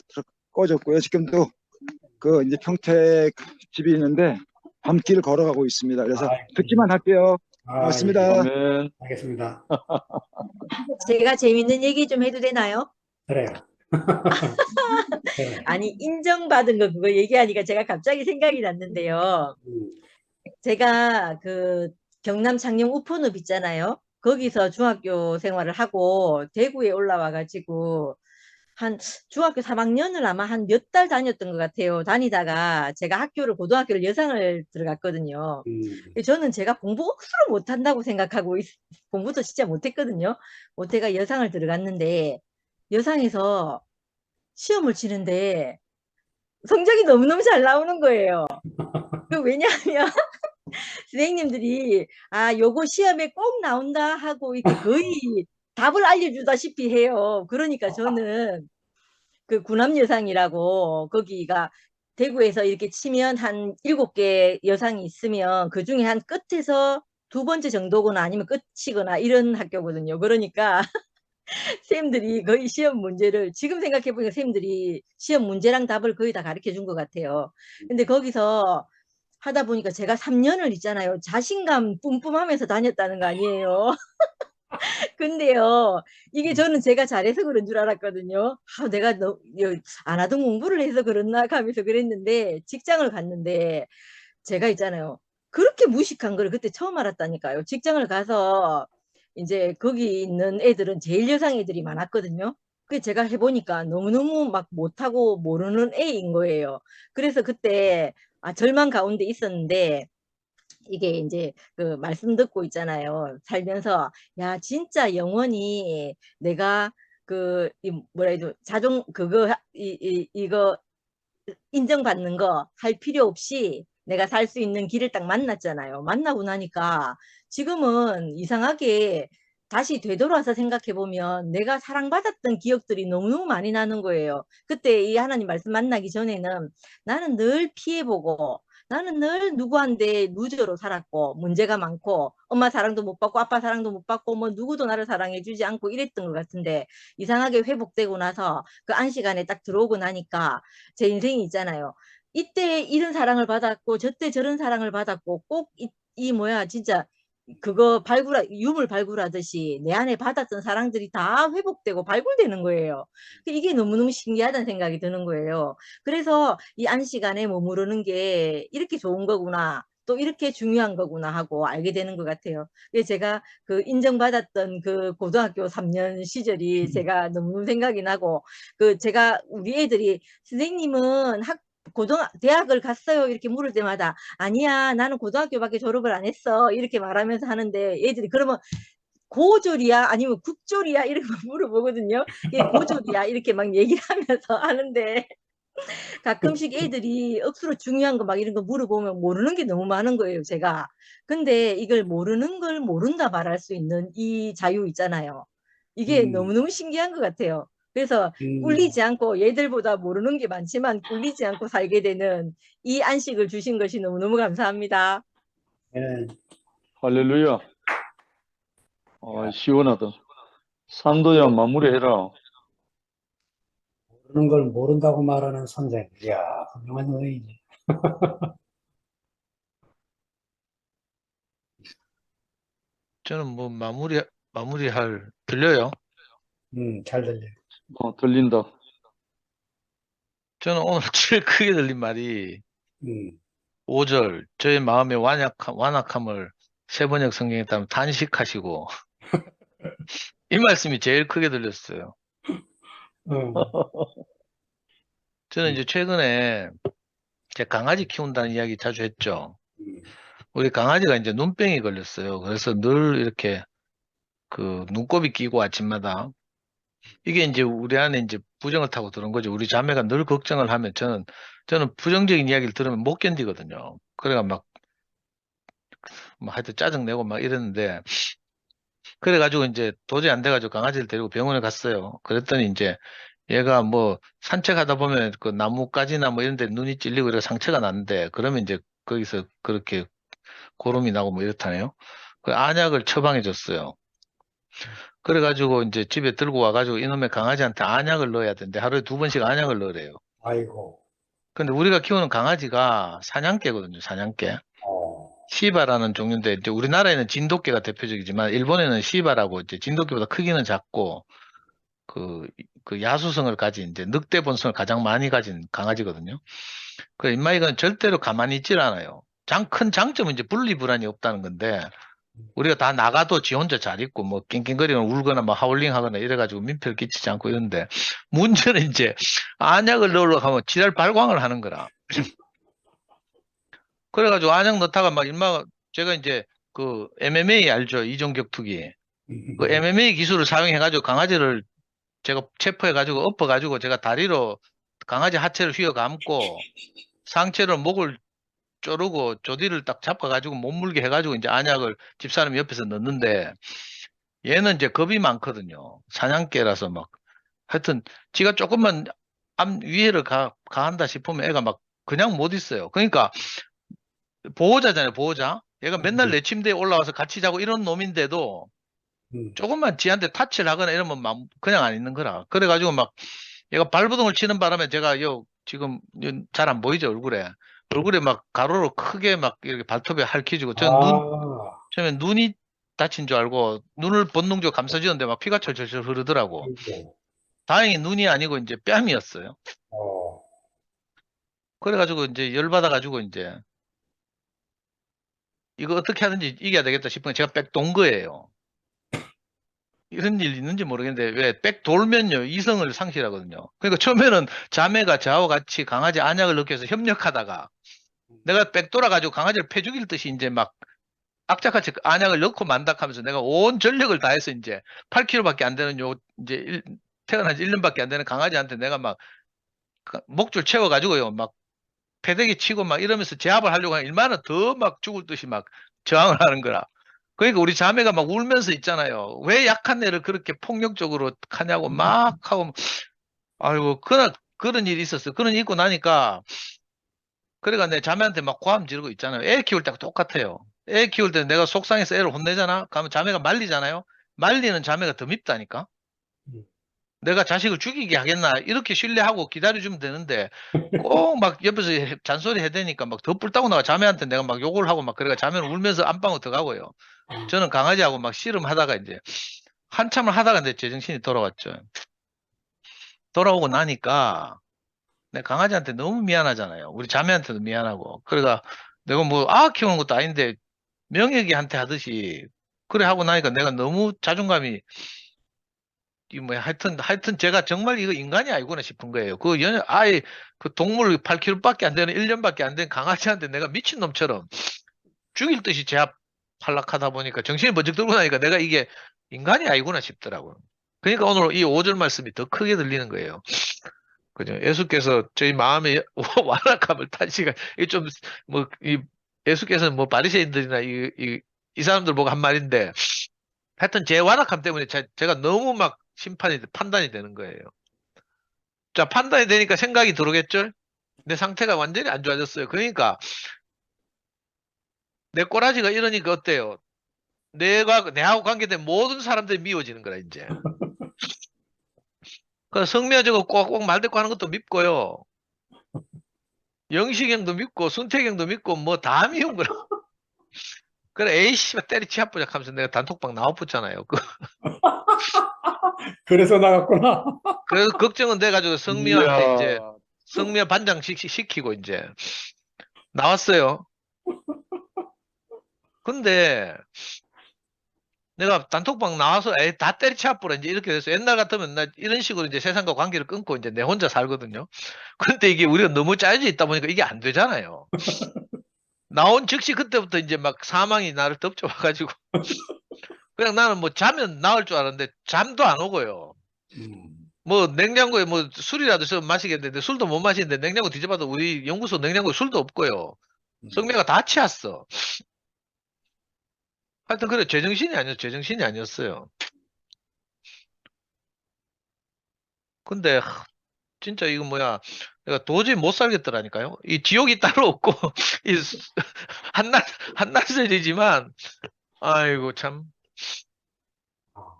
꺼졌고요. 지금도 그 이제 평택 집이 있는데 밤길 걸어가고 있습니다. 그래서 듣기만 할게요. 고맙습니다. 예, 아멘. 알겠습니다. 제가 재밌는 얘기 좀 해도 되나요? 그래요. 그래. 아니, 인정받은 거 그거 얘기하니까 제가 갑자기 생각이 났는데요. 제가 그 경남 창녕 우포늪 있잖아요. 거기서 중학교 생활을 하고 대구에 올라와 가지고 한 중학교 3학년을 아마 한 몇 달 다녔던 것 같아요. 다니다가 제가 고등학교를 여상을 들어갔거든요. 저는 제가 공부 억수로 못한다고 생각하고 공부도 진짜 못했거든요. 못해가 여상을 들어갔는데 여상에서 시험을 치는데 성적이 너무너무 잘 나오는 거예요. 왜냐하면 선생님들이 요거 시험에 꼭 나온다 하고 이렇게 거의 답을 알려주다시피 해요. 그러니까 저는 그 구남여상이라고 거기가 대구에서 이렇게 치면 한 7개 여상이 있으면 그 중에 한 끝에서 2번째 정도거나 아니면 끝이거나 이런 학교거든요. 그러니까 선생님들이 거의 시험 문제를 지금 생각해보니까 선생님들이 시험 문제랑 답을 거의 다 가르쳐 준 것 같아요. 근데 거기서 하다 보니까 제가 3년을 있잖아요. 자신감 뿜뿜하면서 다녔다는 거 아니에요. 근데요, 이게 저는 제가 잘해서 그런 줄 알았거든요. 내가 안 하던 공부를 해서 그랬나 하면서 그랬는데 직장을 갔는데 제가 있잖아요. 그렇게 무식한 걸 그때 처음 알았다니까요. 직장을 가서 이제 거기 있는 애들은 제일 여상 애들이 많았거든요. 그 제가 해보니까 너무너무 막 못하고 모르는 애인 거예요. 그래서 그때 절망 가운데 있었는데 이게 이제 그 말씀 듣고 있잖아요. 살면서 야 진짜 영원히 내가 뭐라 해도 이거 인정받는 거 할 필요 없이 내가 살 수 있는 길을 딱 만났잖아요. 만나고 나니까 지금은 이상하게 다시 되돌아서 생각해보면 내가 사랑받았던 기억들이 너무너무 많이 나는 거예요. 그때 이 하나님 말씀 만나기 전에는 나는 늘 피해보고 나는 늘 누구한테 루저로 살았고 문제가 많고 엄마 사랑도 못 받고 아빠 사랑도 못 받고 뭐 누구도 나를 사랑해주지 않고 이랬던 것 같은데 이상하게 회복되고 나서 그 안식안에 딱 들어오고 나니까 제 인생이 있잖아요. 이때 이런 사랑을 받았고 저때 저런 사랑을 받았고 꼭 진짜 그거 유물 발굴하듯이 내 안에 받았던 사랑들이 다 회복되고 발굴되는 거예요. 이게 너무너무 신기하다는 생각이 드는 거예요. 그래서 이 안식안에 머무르는 게 이렇게 좋은 거구나. 또 이렇게 중요한 거구나 하고 알게 되는 것 같아요. 그래서 제가 그 인정받았던 그 고등학교 3년 시절이 제가 너무 생각이 나고 제가 우리 애들이 선생님은 대학을 갔어요? 이렇게 물을 때마다 아니야, 나는 고등학교밖에 졸업을 안 했어. 이렇게 말하면서 하는데 애들이 그러면 고졸이야? 아니면 국졸이야? 이렇게 막 물어보거든요. 이게 고졸이야? 이렇게 막 얘기를 하면서 하는데 가끔씩 애들이 억수로 중요한 거 막 이런 거 물어보면 모르는 게 너무 많은 거예요, 제가. 근데 이걸 모르는 걸 모른다 말할 수 있는 이 자유 있잖아요. 이게 음, 너무너무 신기한 것 같아요. 그래서 음, 꿀리지 않고 얘들보다 모르는 게 많지만 꿀리지 않고 살게 되는 이 안식을 주신 것이 너무너무 감사합니다. 예, 할렐루야. 시원하다. 산도야, 마무리해라. 모르는 걸 모른다고 말하는 선생. 이야, 훌륭한 선생이지. 저는 뭐 들려요? 잘 들려. 들린다. 저는 오늘 제일 크게 들린 말이 음, 5절, 저의 마음의 완악함을 세번역 성경에 따르면 단식하시고, 이 말씀이 제일 크게 들렸어요. 어, 저는 이제 최근에 제 강아지 키운다는 이야기 자주 했죠. 음, 우리 강아지가 이제 눈병이 걸렸어요. 그래서 늘 이렇게 그 눈곱이 끼고 아침마다 이게 이제 우리 안에 이제 부정을 타고 들은 거죠. 우리 자매가 늘 걱정을 하면 저는 부정적인 이야기를 들으면 못 견디거든요. 그래가 막 뭐 하여튼 짜증내고 막 이랬는데 그래가지고 이제 도저히 안 돼가지고 강아지를 데리고 병원에 갔어요. 그랬더니 이제 얘가 뭐 산책하다 보면 그 나뭇가지나 뭐 이런 데 눈이 찔리고 이래 상처가 났는데 그러면 이제 거기서 그렇게 고름이 나고 뭐 이렇다네요. 그 안약을 처방해 줬어요. 그래가지고 이제 집에 들고 와가지고 이놈의 강아지한테 안약을 넣어야 되는데 하루에 2번씩 안약을 넣으래요. 아이고, 근데 우리가 키우는 강아지가 사냥개거든요, 사냥개. 어, 시바라는 종류인데 이제 우리나라에는 진돗개가 대표적이지만 일본에는 시바라고 이제 진돗개보다 크기는 작고 그, 그 야수성을 가진 이제 늑대 본성을 가장 많이 가진 강아지거든요. 그 임마이가 절대로 가만히 있질 않아요. 큰 장점은 이제 분리불안이 없다는 건데 우리가 다 나가도 지 혼자 잘 있고 뭐 낑낑거리거나 울거나 뭐 하울링 하거나 이래가지고 민폐를 끼치지 않고 이런데 문제는 이제 안약을 넣으려고 하면 지랄 발광을 하는 거라. 그래가지고 안약 넣다가 막 제가 이제 그 MMA 알죠? 이종격투기. 그 MMA 기술을 사용해가지고 강아지를 제가 체포해가지고 엎어가지고 제가 다리로 강아지 하체를 휘어감고 상체로 목을 조르고 조디를 딱 잡아가지고 못 물게 해가지고 이제 안약을 집사람이 옆에서 넣는데 얘는 이제 겁이 많거든요. 사냥개라서 막 하여튼 지가 조금만 위해를 가한다 싶으면 애가 막 그냥 못 있어요. 그러니까 보호자잖아요, 보호자. 얘가 맨날 내 침대에 올라와서 같이 자고 이런 놈인데도 조금만 지한테 타치를 하거나 이러면 그냥 안 있는 거라. 그래가지고 막 얘가 발버둥을 치는 바람에 제가 지금 잘 안 보이죠, 얼굴에. 얼굴에 막 가로로 크게 막 이렇게 발톱에 핥히지고 처음에 눈이 다친 줄 알고 눈을 본능적으로 감싸주는데 막 피가 철철철 흐르더라고. 아이고, 다행히 눈이 아니고 이제 뺨이었어요. 어, 그래가지고 이제 열받아가지고 이제 이거 어떻게 하든지 이겨야 되겠다 싶은 게 제가 백 돈 거예요. 이런 일 있는지 모르겠는데 왜 백 돌면요 이성을 상실하거든요. 그러니까 처음에는 자매가 저하고 같이 강아지 안약을 넣기 위해서 협력하다가 내가 백 돌아가지고 강아지를 패 죽일 듯이 이제 막 악착같이 안약을 넣고 만닥하면서 내가 온 전력을 다해서 이제 8kg밖에 안 되는 이제 태어난 지 1년밖에 안 되는 강아지한테 내가 막 목줄 채워가지고요 막 패대기 치고 막 이러면서 제압을 하려고 하면 얼마나 더 막 죽을 듯이 막 저항을 하는 거라. 그러니까 우리 자매가 막 울면서 있잖아요. 왜 약한 애를 그렇게 폭력적으로 하냐고 막 하고, 아이고, 그런 일이 있었어요. 그런 일이 있고 나니까, 그래가 내 자매한테 막 고함 지르고 있잖아요. 애 키울 때가 똑같아요. 애 키울 때 내가 속상해서 애를 혼내잖아? 그러면 자매가 말리잖아요? 말리는 자매가 더 밉다니까? 내가 자식을 죽이게 하겠나? 이렇게 신뢰하고 기다려주면 되는데, 꼭 막 옆에서 잔소리 해대니까 막 더 뿔따고 나와. 자매한테 내가 막 욕을 하고 막 그래가 자매는 울면서 안방으로 들어가고요. 저는 강아지하고 막 씨름하다가 이제 한참을 하다가 내 제정신이 돌아왔죠. 돌아오고 나니까 내 강아지한테 너무 미안하잖아요. 우리 자매한테도 미안하고. 그래가 내가 뭐 키우는 것도 아닌데 명예기한테 하듯이 그래 하고 나니까 내가 너무 자존감이 하여튼 제가 정말 이거 인간이 아니구나 싶은 거예요. 아예 그 동물 8kg밖에 안 되는 1년밖에 안 된 강아지한테 내가 미친놈처럼 죽일 듯이 제압하려고 보니까 정신이 번쩍 들고 나니까 내가 이게 인간이 아니구나 싶더라고요. 그러니까 오늘 이 5절 말씀이 더 크게 들리는 거예요. 그죠? 예수께서 저희 마음의 완악함을 탄식하, 예수께서는 뭐 바리새인들이나 이 사람들 보고 한 말인데, 하여튼 제 완악함 때문에 제가 너무 막 판단이 되는 거예요. 자, 판단이 되니까 생각이 들어오겠죠? 내 상태가 완전히 안 좋아졌어요. 그러니까, 내 꼬라지가 이러니까 어때요? 내하고 관계된 모든 사람들이 미워지는 거라, 이제. 그 성미야 저거 꼭꼭 말대꾸 하는 것도 밉고요. 영식형도 밉고, 순태경도 밉고, 뭐 다 미운 거라. 그래, 에이씨, 때리치 아프자 하면서 내가 단톡방 나와붙잖아요. 그래서 나갔구나. 그래서 걱정은 돼가지고 성미한테 이제, 이야, 성미야 반장 시키고 이제, 나왔어요. 근데, 내가 단톡방 나와서, 다 때리치 아프라 이제 이렇게 돼서 옛날 같으면 나 이런 식으로 이제 세상과 관계를 끊고 이제 내 혼자 살거든요. 근데 이게 우리가 너무 짜여져 있다 보니까 이게 안 되잖아요. 나온 즉시 그때부터 이제 막 사망이 나를 덮쳐와가지고, 그냥 나는 뭐 자면 나을 줄 알았는데 잠도 안 오고요. 뭐 냉장고에 뭐 술이라도 좀 마시겠는데 술도 못 마시는데 냉장고 뒤져봐도 우리 연구소 냉장고에 술도 없고요. 성미가 다 취했어. 하여튼 그래 제정신이 아니었어요. 근데 진짜 이거 뭐야, 내가 도저히 못 살겠더라니까요. 이 지옥이 따로 없고 이 한나절이지만 아이고 참.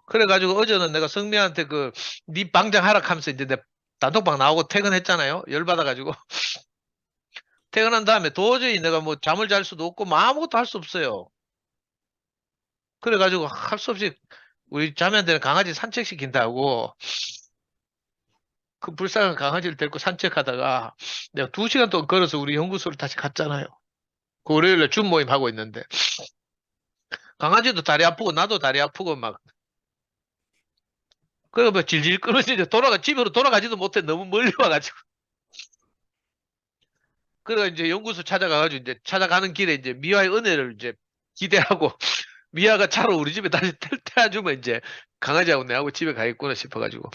그래가지고 어제는 내가 성미한테 네 방장 하락하면서 이제 내 단톡방 나오고 퇴근했잖아요. 열받아가지고 퇴근한 다음에 도저히 내가 뭐 잠을 잘 수도 없고 뭐 아무것도 할 수 없어요. 그래가지고 할 수 없이 우리 자매한테는 강아지 산책시킨다고 그 불쌍한 강아지를 데리고 산책하다가 내가 2시간 동안 걸어서 우리 연구소를 다시 갔잖아요. 그 월요일에 줌 모임 하고 있는데 강아지도 다리 아프고 나도 다리 아프고 막 그래 뭐 질질 끌어지죠. 집으로 돌아가지도 못해. 너무 멀리 와가지고. 그래 이제 연구소 찾아가가지고 이제 찾아가는 길에 이제 미아의 은혜를 이제 기대하고 미아가 차로 우리 집에 다시 태워주면 이제 강아지하고 내하고 집에 가겠구나 싶어가지고.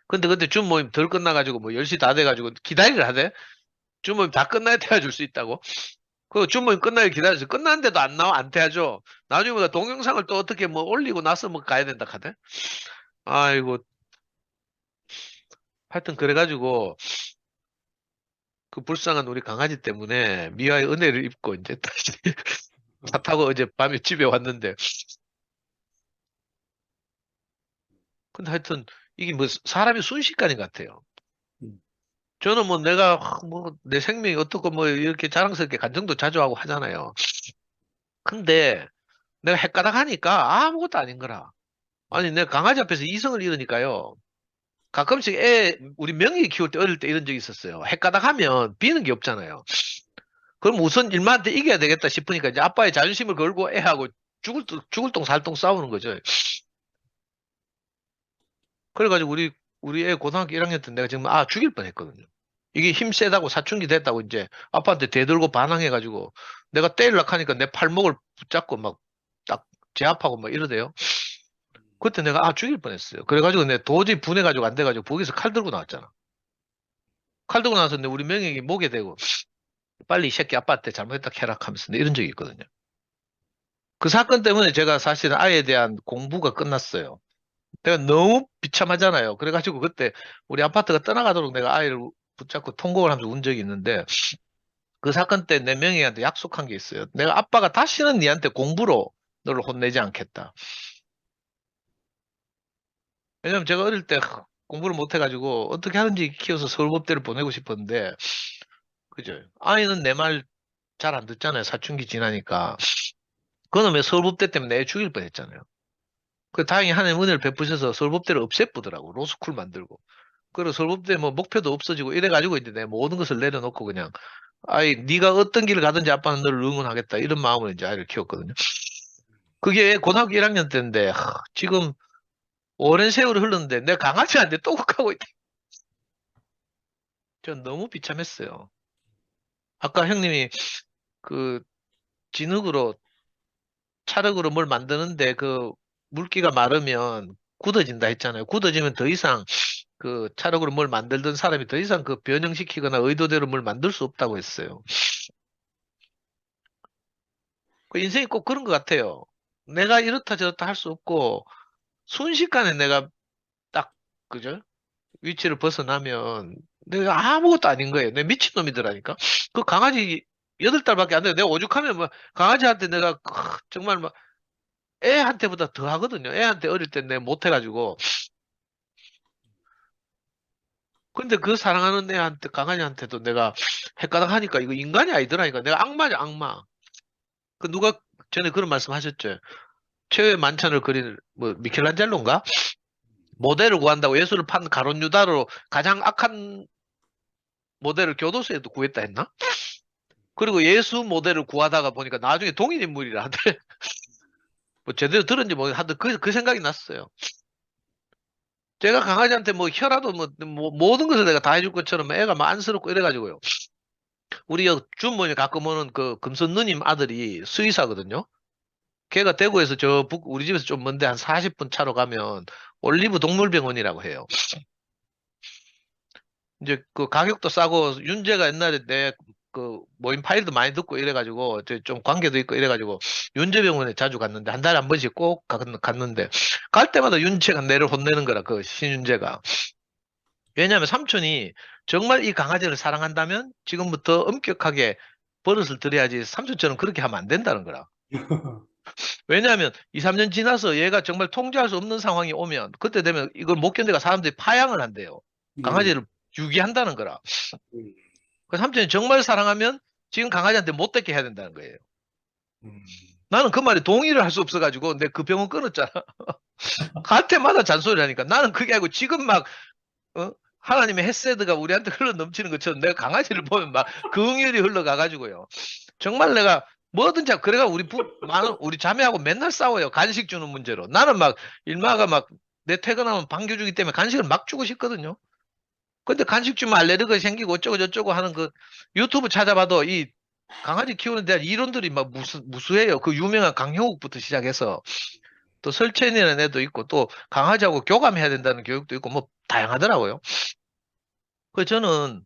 근데 그때 줌 모임 덜 끝나가지고 뭐 10시 다 돼가지고 기다리라 하대. 줌 모임 다 끝나야 태워줄 수 있다고. 그 줌 모임 끝나길 기다려서 끝났는데도 안 태워줘. 나중에 동영상을 또 어떻게 뭐 올리고 나서 뭐 가야 된다 하대. 아이고. 하여튼 그래가지고 그 불쌍한 우리 강아지 때문에 미아의 은혜를 입고 이제 다시 차 타고 어제 밤에 집에 왔는데 근데 하여튼 이게 뭐 사람이 순식간인 것 같아요. 저는 뭐 내가 뭐 내 생명이 어떻고 뭐 이렇게 자랑스럽게 간증도 자주 하고 하잖아요. 근데 내가 헷가닥 하니까 아무것도 아닌 거라. 아니 내가 강아지 앞에서 이성을 잃으니까요. 가끔씩 우리 명희 키울 때 어릴 때 이런 적이 있었어요. 헷가닥 하면 비는 게 없잖아요. 그럼 우선 일마한테 이겨야 되겠다 싶으니까 이제 아빠의 자존심을 걸고 애하고 죽을 똥 살 똥 싸우는 거죠. 그래가지고 우리 애 고등학교 1학년 때 내가 정말 죽일 뻔했거든요. 이게 힘 세다고 사춘기 됐다고 이제 아빠한테 대들고 반항해가지고 내가 때리려고 하니까 내 팔목을 붙잡고 막 딱 제압하고 막 이러대요. 그때 내가 죽일 뻔했어요. 그래가지고 내가 도저히 분해가지고 안 돼가지고 거기서 칼 들고 나왔잖아. 칼 들고 나와서 우리 명예이 목에 대고 빨리 이 새끼 아빠한테 잘못했다 캐락하면서 이런 적이 있거든요. 그 사건 때문에 제가 사실은 아이에 대한 공부가 끝났어요. 내가 너무 비참하잖아요. 그래가지고 그때 우리 아파트가 떠나가도록 내가 아이를 붙잡고 통곡을 하면서 운 적이 있는데 그 사건 때 내 명예한테 약속한 게 있어요. 내가 아빠가 다시는 니한테 공부로 너를 혼내지 않겠다. 왜냐면 제가 어릴 때 공부를 못 해가지고 어떻게 하는지 키워서 서울법대를 보내고 싶었는데 그죠? 아이는 내 말 잘 안 듣잖아요. 사춘기 지나니까. 그놈의 서울법대 때문에 애 죽일 뻔했잖아요. 그 다행히 하나님 은혜를 베푸셔서 서울법대를 없애쁘더라고. 로스쿨 만들고. 그리고 서울법대 뭐 목표도 없어지고 이래가지고 이제 내 모든 것을 내려놓고 그냥 네가 어떤 길을 가든지 아빠는 너를 응원하겠다 이런 마음으로 이제 아이를 키웠거든요. 그게 고등학교 1학년 때인데 지금 오랜 세월이 흘렀는데 내 강아지한테 또 극하고 있다. 전 너무 비참했어요. 아까 형님이 그 진흙으로 찰흙으로 뭘 만드는데 그 물기가 마르면 굳어진다 했잖아요. 굳어지면 더 이상 그 찰흙으로 뭘 만들던 사람이 더 이상 그 변형시키거나 의도대로 뭘 만들 수 없다고 했어요. 그 인생이 꼭 그런 것 같아요. 내가 이렇다 저렇다 할 수 없고 순식간에 내가 딱 그죠? 위치를 벗어나면 내가 아무것도 아닌 거예요. 내 미친놈이더라니까. 그 강아지 8달밖에 안 돼요. 내가 오죽하면 뭐 강아지한테 내가 정말 막 애한테보다 더 하거든요. 애한테 어릴 때 내가 못해가지고. 근데 그 사랑하는 애한테, 강아지한테도 내가 헷가닥 하니까 이거 인간이 아니더라니까. 내가 악마냐, 악마. 그 누가 전에 그런 말씀 하셨죠. 최후의 만찬을 그린, 뭐, 미켈란젤로인가? 모델을 구한다고 예수를 판 가론 유다로 가장 악한 모델을 교도소에도 구했다 했나? 그리고 예수 모델을 구하다가 보니까 나중에 동일 인물이라 하대. 뭐 제대로 들은지 하여튼 그 생각이 났어요. 제가 강아지한테 뭐 혀라도 뭐 모든 것을 내가 다 해줄 것처럼 애가 막 안쓰럽고 이래가지고요. 우리 주모님 가끔 오는 그 금손 누님 아들이 수의사거든요. 걔가 대구에서 우리 집에서 좀 먼데 한 40분 차로 가면 올리브 동물병원이라고 해요. 이제 그 가격도 싸고 윤재가 옛날에 내 그 모임 파일도 많이 듣고 이래가지고 좀 관계도 있고 이래가지고 윤재 병원에 자주 갔는데 한 달에 한 번씩 꼭 갔는데 갈 때마다 윤재가 내를 혼내는 거라 그 신윤재가. 왜냐하면 삼촌이 정말 이 강아지를 사랑한다면 지금부터 엄격하게 버릇을 들여야지 삼촌처럼 그렇게 하면 안 된다는 거라. 왜냐하면 2, 3년 지나서 얘가 정말 통제할 수 없는 상황이 오면 그때 되면 이걸 못 견디가 사람들이 파양을 한대요. 강아지를 유기한다는 거라. 그 삼촌이 정말 사랑하면 지금 강아지한테 못되게 해야 된다는 거예요. 나는 그 말에 동의를 할 수 없어가지고 내가 그 병원 끊었잖아. 갈 때마다 잔소리를 하니까 나는 그게 아니고 지금 막 하나님의 햇세드가 우리한테 흘러 넘치는 것처럼 내가 강아지를 보면 막 그 응열이 흘러가가지고요. 정말 내가 뭐든지 그래가 우리 자매하고 맨날 싸워요. 간식 주는 문제로. 나는 막 일마가 막 내 퇴근하면 반겨 주기 때문에 간식을 막 주고 싶거든요. 근데 간식 주면 알레르기가 생기고 어쩌고 저쩌고 하는 그 유튜브 찾아봐도 이 강아지 키우는 데 이론들이 막 무수해요. 그 유명한 강형욱부터 시작해서 또 설첸이라는 애도 있고 또 강아지하고 교감해야 된다는 교육도 있고 뭐 다양하더라고요. 그래서 저는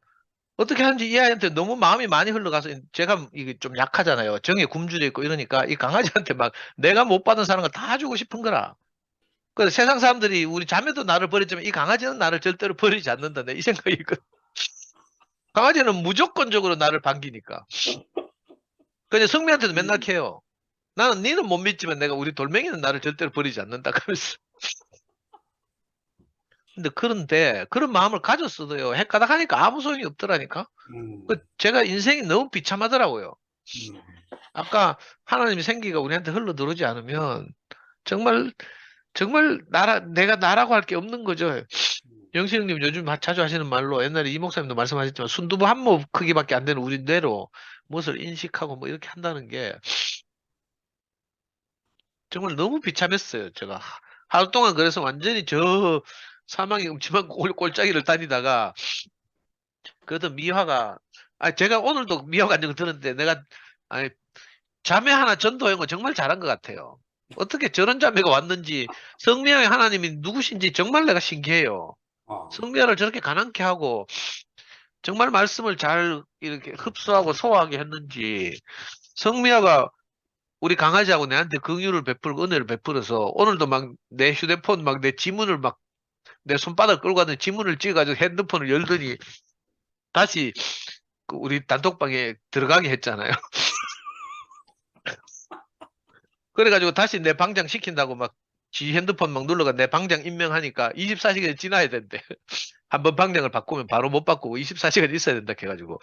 어떻게 하는지 이 아이한테 너무 마음이 많이 흘러가서 제가 이게 좀 약하잖아요. 정에 굶주려 있고 이러니까 이 강아지한테 막 내가 못 받은 사랑을 다 주고 싶은 거라. 그래서 세상 사람들이 우리 자매도 나를 버렸지만 이 강아지는 나를 절대로 버리지 않는다. 이 생각이 있거든. 강아지는 무조건적으로 나를 반기니까. 근데 성미한테도 맨날 캐요. 나는 니는 못 믿지만 내가 우리 돌멩이는 나를 절대로 버리지 않는다. 그러면서. 근데 그런데 그런 마음을 가졌어도요. 헷가닥 하니까 아무 소용이 없더라니까. 제가 인생이 너무 비참하더라고요. 아까 하나님의 생기가 우리한테 흘러 들어오지 않으면 정말 내가 나라고 할 게 없는 거죠. 영신 형님 요즘 자주 하시는 말로 옛날에 이 목사님도 말씀하셨지만 순두부 한 모 크기밖에 안 되는 우리 뇌로 무엇을 인식하고 뭐 이렇게 한다는 게 정말 너무 비참했어요. 제가 하루 동안 그래서 완전히 저 사망의 음침한 골짜기를 다니다가 그래도 미화가 제가 오늘도 미화 간증을 들었는데 내가 자매 하나 전도한 거 정말 잘한 것 같아요. 어떻게 저런 자매가 왔는지 성미아의 하나님이 누구신지 정말 내가 신기해요. 성미아를 저렇게 가난케 하고 정말 말씀을 잘 이렇게 흡수하고 소화하게 했는지 성미아가 우리 강아지하고 내한테 긍휼을 베풀고 은혜를 베풀어서 오늘도 막 내 휴대폰 막 내 지문을 막 내 손바닥 끌고 가는 지문을 찍어가지고 핸드폰을 열더니 다시 그 우리 단톡방에 들어가게 했잖아요. 그래가지고 다시 내 방장 시킨다고 막 지 핸드폰 막 눌러가 내 방장 임명하니까 24시간이 지나야 된대. 한번 방장을 바꾸면 바로 못 바꾸고 24시간 있어야 된다 해가지고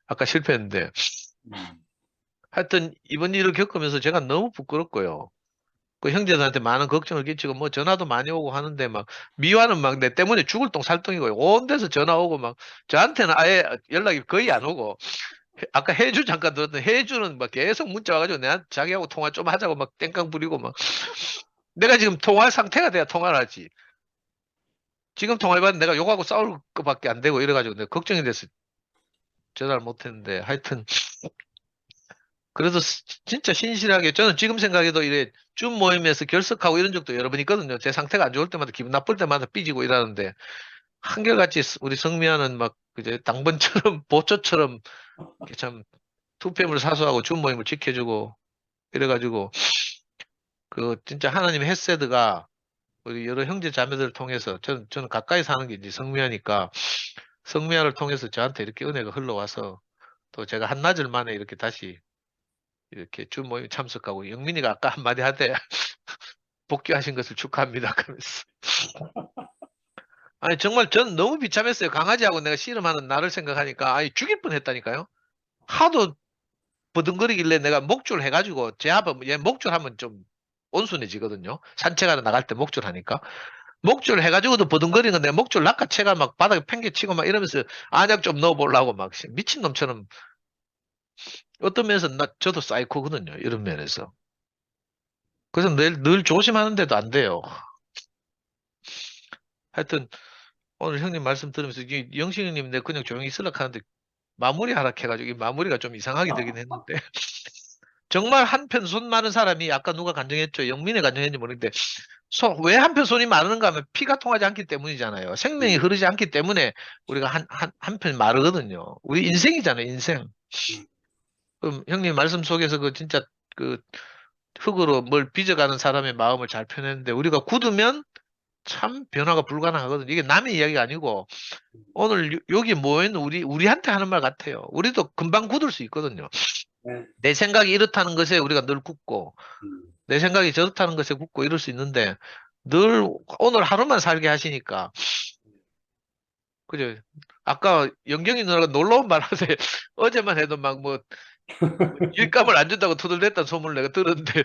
아까 실패했는데 하여튼 이번 일을 겪으면서 제가 너무 부끄럽고요. 그 형제들한테 많은 걱정을 끼치고 뭐 전화도 많이 오고 하는데 막 미화는 막 내 때문에 죽을 똥 살 똥이고요. 온 데서 전화 오고 막 저한테는 아예 연락이 거의 안 오고 아까 해주 잠깐 들었는데 해주는 막 계속 문자 와가지고 내가 자기하고 통화 좀 하자고 막 땡깡 부리고 막 내가 지금 통화할 상태가 돼야 통화를 하지. 지금 통화해봤는데 내가 욕하고 싸울 것밖에 안 되고 이래가지고 내가 걱정이 돼서 전화를 못했는데 하여튼 그래서 진짜 신실하게 저는 지금 생각해도 이래 줌 모임에서 결석하고 이런 적도 여러 번 있거든요. 제 상태가 안 좋을 때마다 기분 나쁠 때마다 삐지고 이러는데 한결같이 우리 성미아는 막 그제 당번처럼 보초처럼 이렇게 참 투팸을 사수하고 줌 모임을 지켜주고 이래가지고 그 진짜 하나님의 헤세드가 우리 여러 형제 자매들을 통해서 저는 가까이 사는 게 이제 성미아니까 성미아를 통해서 저한테 이렇게 은혜가 흘러와서 또 제가 한나절 만에 이렇게 다시 이렇게 줌 모임 참석하고 영민이가 아까 한마디 하대 복귀하신 것을 축하합니다. 그러면서 아니 정말 전 너무 비참했어요. 강아지하고 내가 씨름하는 나를 생각하니까 아니 죽일 뻔했다니까요. 하도 버둥거리길래 내가 목줄 해가지고 제 앞에 얘 목줄 하면 좀 온순해지거든요. 산책하러 나갈 때 목줄 하니까 목줄 해가지고도 버둥거리는 건 내가 목줄 낚아채가 막 바닥에 팽개치고 막 이러면서 안약 좀 넣어보려고 막 미친놈처럼 어떤 면에서 저도 사이코거든요. 이런 면에서. 그래서 늘 조심하는데도 안 돼요. 하여튼 오늘 형님 말씀 들으면서 영식 형님 내가 그냥 조용히 있으려고 하는데 마무리 하락해가지고 이 마무리가 좀 이상하게 되긴 했는데 정말 한편 손 많은 사람이 아까 누가 간증했죠. 영민이 간증했는지 모르겠는데 왜 한편 손이 많은가 하면 피가 통하지 않기 때문이잖아요. 생명이 흐르지 않기 때문에 우리가 한편 마르거든요. 우리 인생이잖아요. 인생. 그럼 형님 말씀 속에서 그 진짜 그 흙으로 뭘 빚어가는 사람의 마음을 잘 표현했는데 우리가 굳으면 참 변화가 불가능하거든요. 이게 남의 이야기가 아니고 오늘 여기 모인 우리한테 하는 말 같아요. 우리도 금방 굳을 수 있거든요. 네. 내 생각이 이렇다는 것에 우리가 늘 굳고 내 생각이 저렇다는 것에 굳고 이럴 수 있는데 늘 오늘 하루만 살게 하시니까 그죠? 아까 영경이 누나가 놀라운 말 하세요. 어제만 해도 막 뭐 일감을 안 준다고 투덜댔다는 소문을 내가 들었는데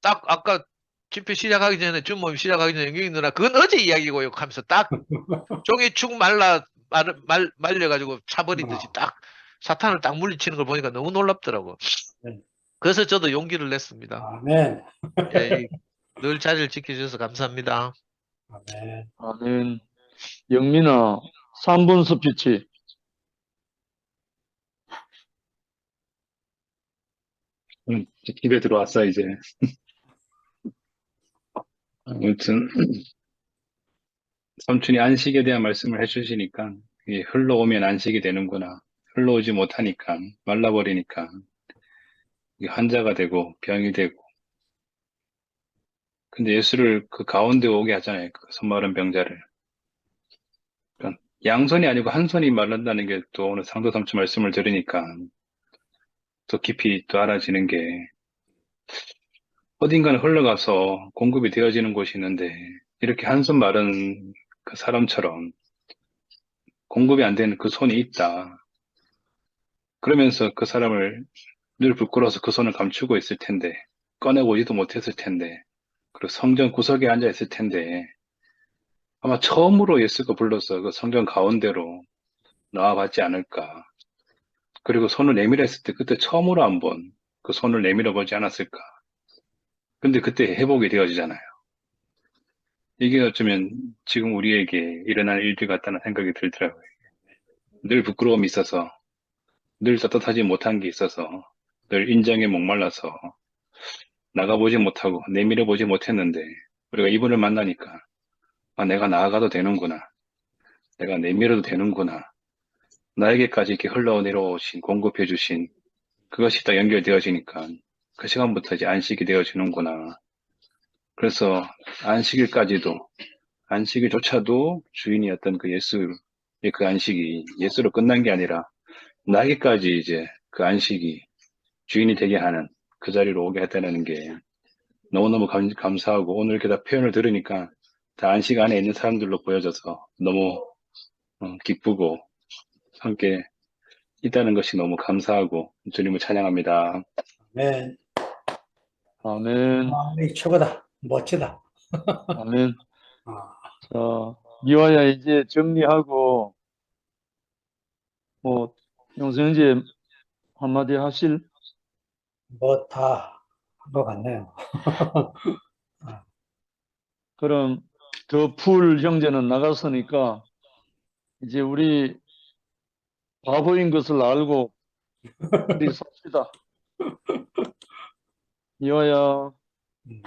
딱 아까 집회 시작하기 전에 줌 모임 시작하기 전에 영경이 누나 그건 어제 이야기고요 하면서 딱 종이 축 말려가지고 차버리듯이 딱 사탄을 딱 물리치는 걸 보니까 너무 놀랍더라고. 네. 그래서 저도 용기를 냈습니다. 아멘. 예, 늘 자리를 지켜주셔서 감사합니다. 아멘. 아멘. 영민아, 3분 스피치. 집에 들어왔어, 이제. 아무튼, 삼촌이 안식에 대한 말씀을 해주시니까, 이게 흘러오면 안식이 되는구나. 흘러오지 못하니까, 말라버리니까, 이게 환자가 되고, 병이 되고. 근데 예수를 그 가운데 오게 하잖아요. 그 손마른 병자를. 그러니까 양손이 아니고 한 손이 마른다는 게 또 오늘 상도 삼촌 말씀을 들으니까, 또 깊이 또 알아지는 게, 어딘가는 흘러가서 공급이 되어지는 곳이 있는데, 이렇게 한 손 마른 그 사람처럼 공급이 안 되는 그 손이 있다. 그러면서 그 사람을 늘 부끄러워서 그 손을 감추고 있을 텐데, 꺼내보지도 못했을 텐데, 그리고 성전 구석에 앉아 있을 텐데, 아마 처음으로 예수가 불러서 그 성전 가운데로 나와봤지 않을까. 그리고 손을 내밀었을 때 그때 처음으로 한번 그 손을 내밀어 보지 않았을까. 근데 그때 회복이 되어지잖아요. 이게 어쩌면 지금 우리에게 일어날 일들 같다는 생각이 들더라고요. 늘 부끄러움이 있어서, 늘 떳떳하지 못한 게 있어서, 늘 인정에 목말라서 나가보지 못하고 내밀어 보지 못했는데 우리가 이분을 만나니까 아, 내가 나아가도 되는구나. 내가 내밀어도 되는구나. 나에게까지 이렇게 흘러내려오신, 공급해 주신 그것이 딱 연결되어지니까 그 시간부터 이제 안식이 되어지는구나. 그래서 안식일조차도 주인이었던 그 예수의 그 안식이 예수로 끝난 게 아니라 나에게까지 이제 그 안식이 주인이 되게 하는 그 자리로 오게 했다는 게 너무너무 감사하고 오늘 이렇게 다 표현을 들으니까 다 안식 안에 있는 사람들로 보여져서 너무 기쁘고 함께 있다는 것이 너무 감사하고 주님을 찬양합니다. 아멘. 아멘. 아, 최고다. 멋지다. 아멘. 아, 자, 미화야 이제 정리하고, 영수 형제 한마디 하실? 뭐 다 한 것 같네요. 그럼 더 풀 형제는 나갔으니까 이제 우리 바보인 것을 알고 우리 삽시다. 미화야. 음.